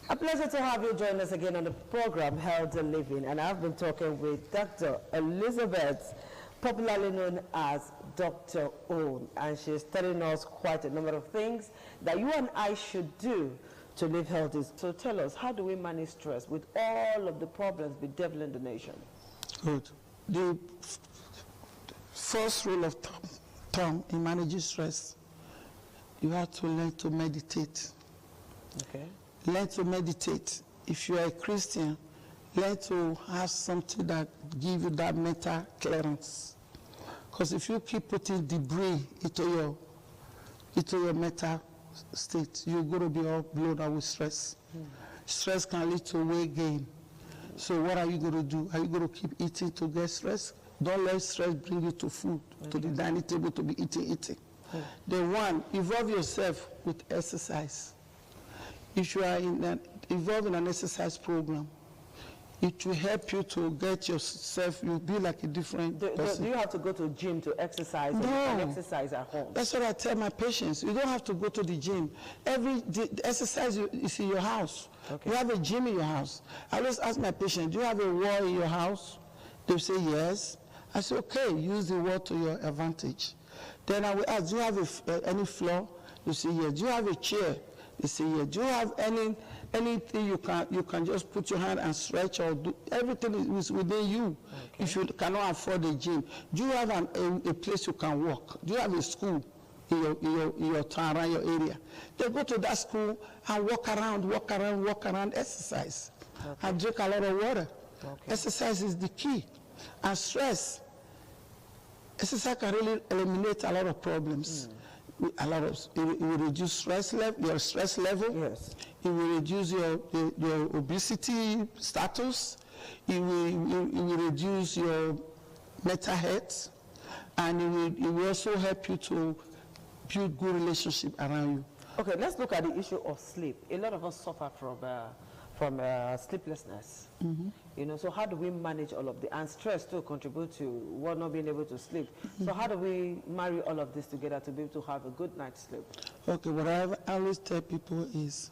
A pleasure to have you join us again on the program Healthy Living, and I've been talking with Dr. Elizabeth, popularly known as Dr. O, and she's telling us quite a number of things that you and I should do to live healthy. So tell us, how do we manage stress with all of the problems bedeviling the nation? Good. The first rule of thumb in managing stress, you have to learn to meditate. Okay. Learn to meditate. If you are a Christian, learn to have something that give you that mental clearance. Because if you keep putting debris into your mental state, you're going to be all blown out with stress. Stress can lead to weight gain. So what are you going to do? Are you going to keep eating to get stress? Don't let stress bring you to food, to the dining table to be eating. Then one, involve yourself with exercise. If you are involved in an exercise program, it will help you to get yourself, you'll be like a different person. Do you have to go to the gym to exercise? No. Or you can exercise at home? That's what I tell my patients. You don't have to go to the gym. The exercise is in your house. Okay. You have a gym in your house. I always ask my patients, do you have a wall in your house? They say yes. I say, okay, use the wall to your advantage. Then I will ask, do you have any floor? You say yes. Do you have a chair? They say yes. Do you have anything you can just put your hand and stretch or do? Everything is within you. Okay. If you cannot afford a gym, do you have a place you can walk? Do you have a school in your town, around your area? They go to that school and walk around, exercise, and drink a lot of water. Exercise is the key. And stress, exercise can really eliminate a lot of problems. It will reduce stress level, your stress level. Yes. It will reduce your obesity status. It will reduce your mental health, and it will also help you to build good relationship around you. Okay, let's look at the issue of sleep. A lot of us suffer from sleeplessness. You know, so how do we manage all of the, and stress too contribute to one not being able to sleep. So how do we marry all of this together to be able to have a good night's sleep? Okay, what I always tell people is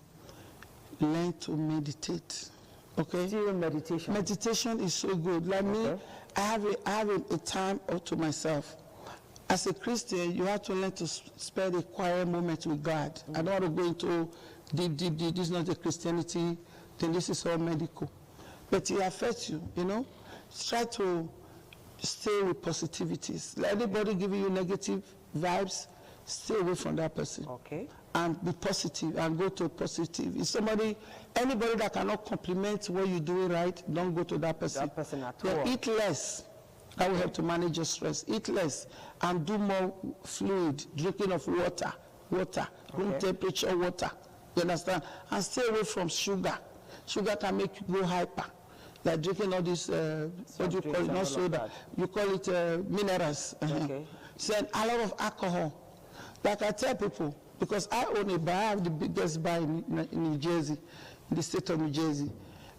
learn to meditate. Okay? Still meditation. Meditation is so good. Like me, I have a time to myself. As a Christian, you have to learn to spend a quiet moment with God. I don't want to go into deep. This is not the Christianity, then this is all medical. But it affects you, you know. Try to stay with positivities. Let anybody giving you negative vibes, stay away from that person. Okay. And be positive and go to positive. If anybody that cannot compliment what you're doing right, don't go to that person. That person at all. Eat less. That will help to manage your stress. Eat less and do more fluid, drinking of water, room temperature water. You understand? And stay away from sugar. Sugar can make you go hyper. Like drinking all this, what do you call it? Not soda. You call it minerals. Okay. So a lot of alcohol. Like I tell people, because I own a bar, I have the biggest bar in New Jersey, in the state of New Jersey.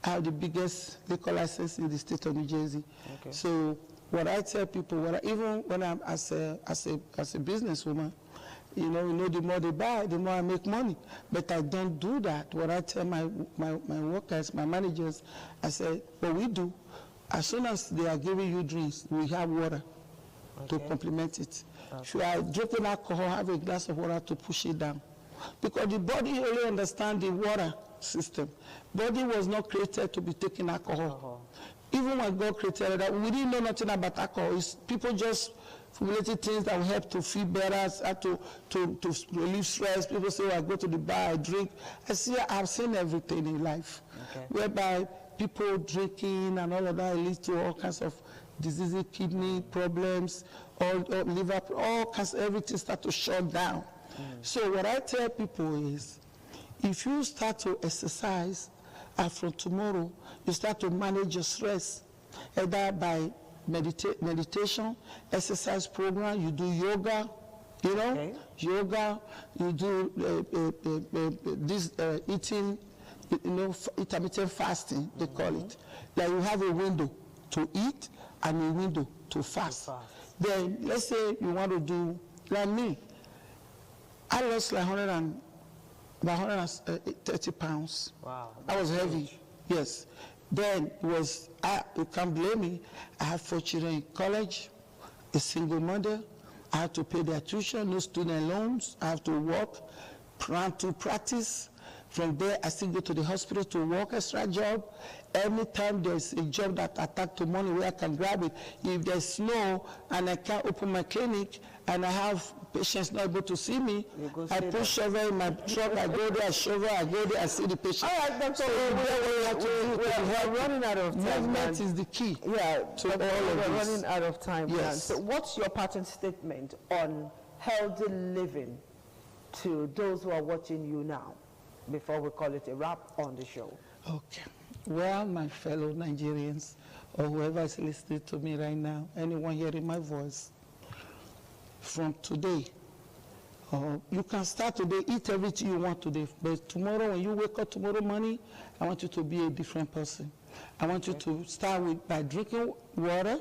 I have the biggest liquor license in the state of New Jersey. Okay. So what I tell people, even when I'm as a businesswoman, you know, the more they buy, the more I make money. But I don't do that. What I tell my workers, my managers, I say, what we do, as soon as they are giving you drinks, we have water to complement it. If you are drinking alcohol, have a glass of water to push it down. Because the body only understands the water system. Body was not created to be taking alcohol. Even when God created that, we didn't know nothing about alcohol. People just formulated things that will help to feel better, to relieve stress. People say, I go to the bar, I drink. I've seen everything in life, whereby people drinking and all of that leads to all kinds of diseases, kidney problems, or liver, all kinds of everything start to shut down. So what I tell people is, if you start to exercise, from tomorrow, you start to manage your stress, either by meditation, exercise program, you do yoga, yoga, you do this eating, intermittent fasting, they call it. Like you have a window to eat and a window to fast. Then let's say you want to do, like me, I lost like 130 pounds. Wow. I was heavy, yes. Then you can't blame me. I have 4 children in college, a single mother. I have to pay their tuition, no student loans. I have to work, plan to practice. From there, I still go to the hospital to work extra job. Anytime there's a job that attack to money where I can grab it. If there's snow and I can't open my clinic and I have patients not able to see me, I put shovel in my truck, I go there, I shovel, I go there, I see the patient. All right, Doctor, we're running out of time. Movement is the key. Yeah, to all of we're this. running out of time. Yes. Now. So what's your pattern statement on healthy living to those who are watching you now, before we call it a wrap on the show? Okay. Well, my fellow Nigerians, or whoever is listening to me right now, anyone hearing my voice, from today, you can start today, eat everything you want today, but tomorrow when you wake up tomorrow morning, I want you to be a different person. I want you to start by drinking water,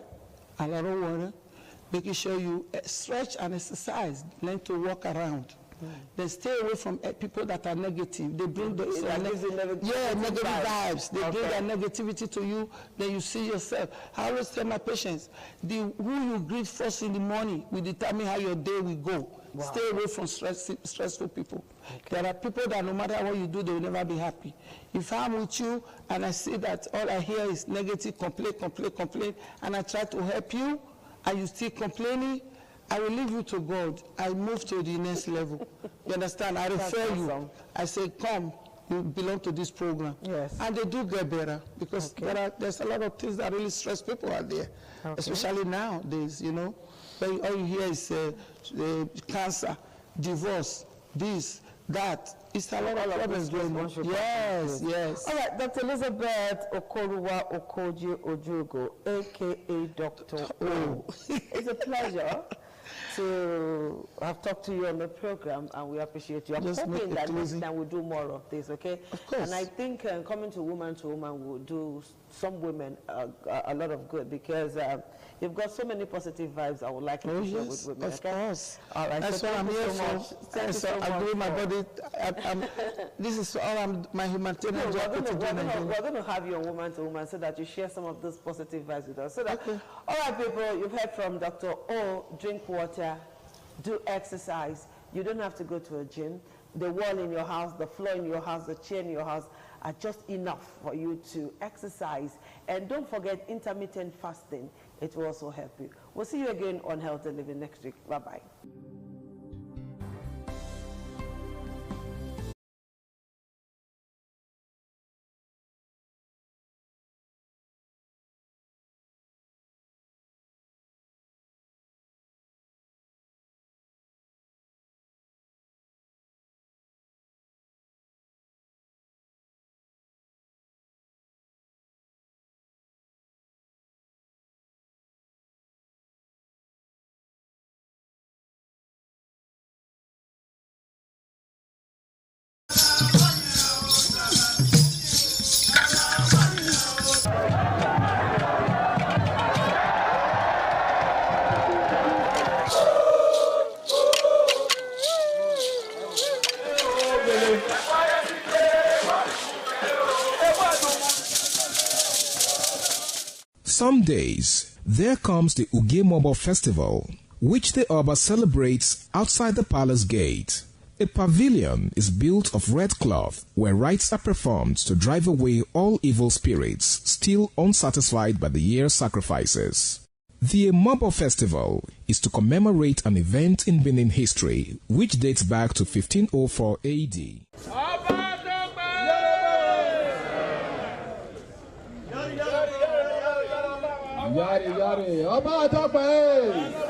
a lot of water, making sure you stretch and exercise, learn to walk around. Then stay away from people that are negative. They bring negative vibes. They bring their negativity to you. Then you see yourself. I always tell my patients, who you greet first in the morning will determine how your day will go. Wow. Stay away from stressful people. There are people that no matter what you do, they will never be happy. If I'm with you and I see that all I hear is negative, complaint, and I try to help you, and you still complaining, I will leave you to God. I move to the next level. You understand? I refer you. I say, come, you belong to this program. Yes. And they do get better because there's a lot of things that really stress people out there, especially nowadays, But all you hear is cancer, divorce, this, that. It's a lot of problems going on. Yes. All right, Dr. Elizabeth Okoruwa Okoji Ojugo, a.k.a. Dr. O. It's a pleasure to have talked to you on the program, and we appreciate you. I'm hoping that next time we'll do more of this, okay? Of course. And I think coming to woman will do some women a lot of good, because you've got so many positive vibes I would like you to share with women. Of course. All right. That's what I'm here for. I'm doing my body. This is all my humanitarian job. We're going to have you on woman to woman so that you share some of those positive vibes with us. So that, all right, people, you've heard from Dr. O. Drink water, do exercise. You don't have to go to a gym. The wall in your house, the floor in your house, the chair in your house are just enough for you to exercise. And don't forget intermittent fasting. It will also help you. We'll see you again on Healthy Living next week. Bye-bye. Some days, there comes the Uge Mobile Festival, which the Oba celebrates outside the palace gate. A pavilion is built of red cloth where rites are performed to drive away all evil spirits still unsatisfied by the year's sacrifices. The Emobo Festival is to commemorate an event in Benin history which dates back to 1504 AD. Yari, yari, Oba Tokwe!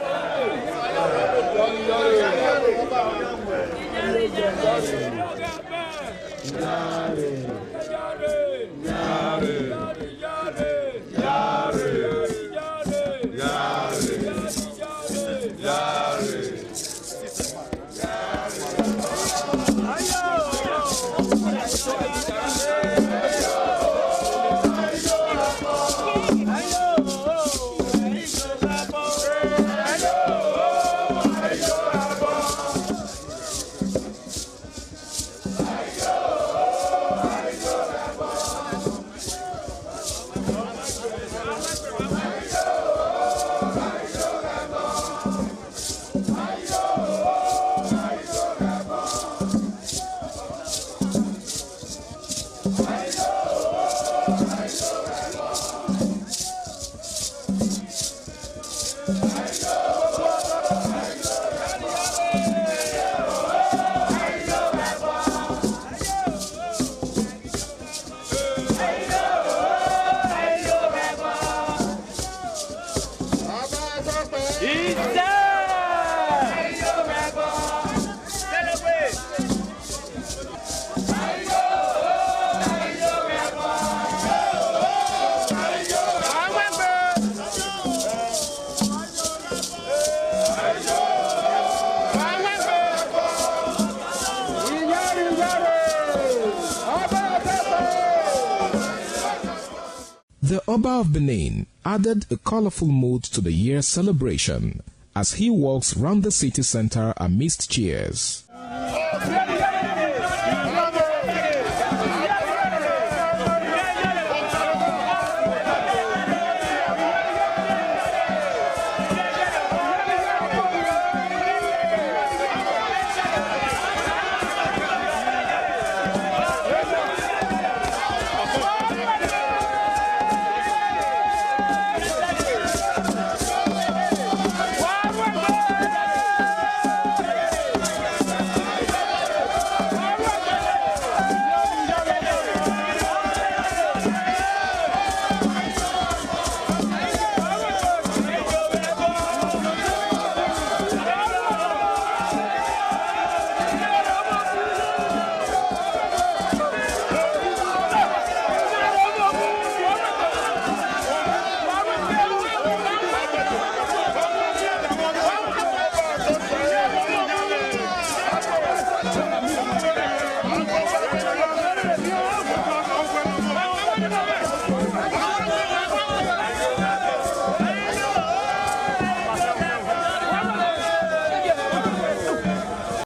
The Oba of Benin added a colorful mood to the year's celebration as he walks round the city center amidst cheers.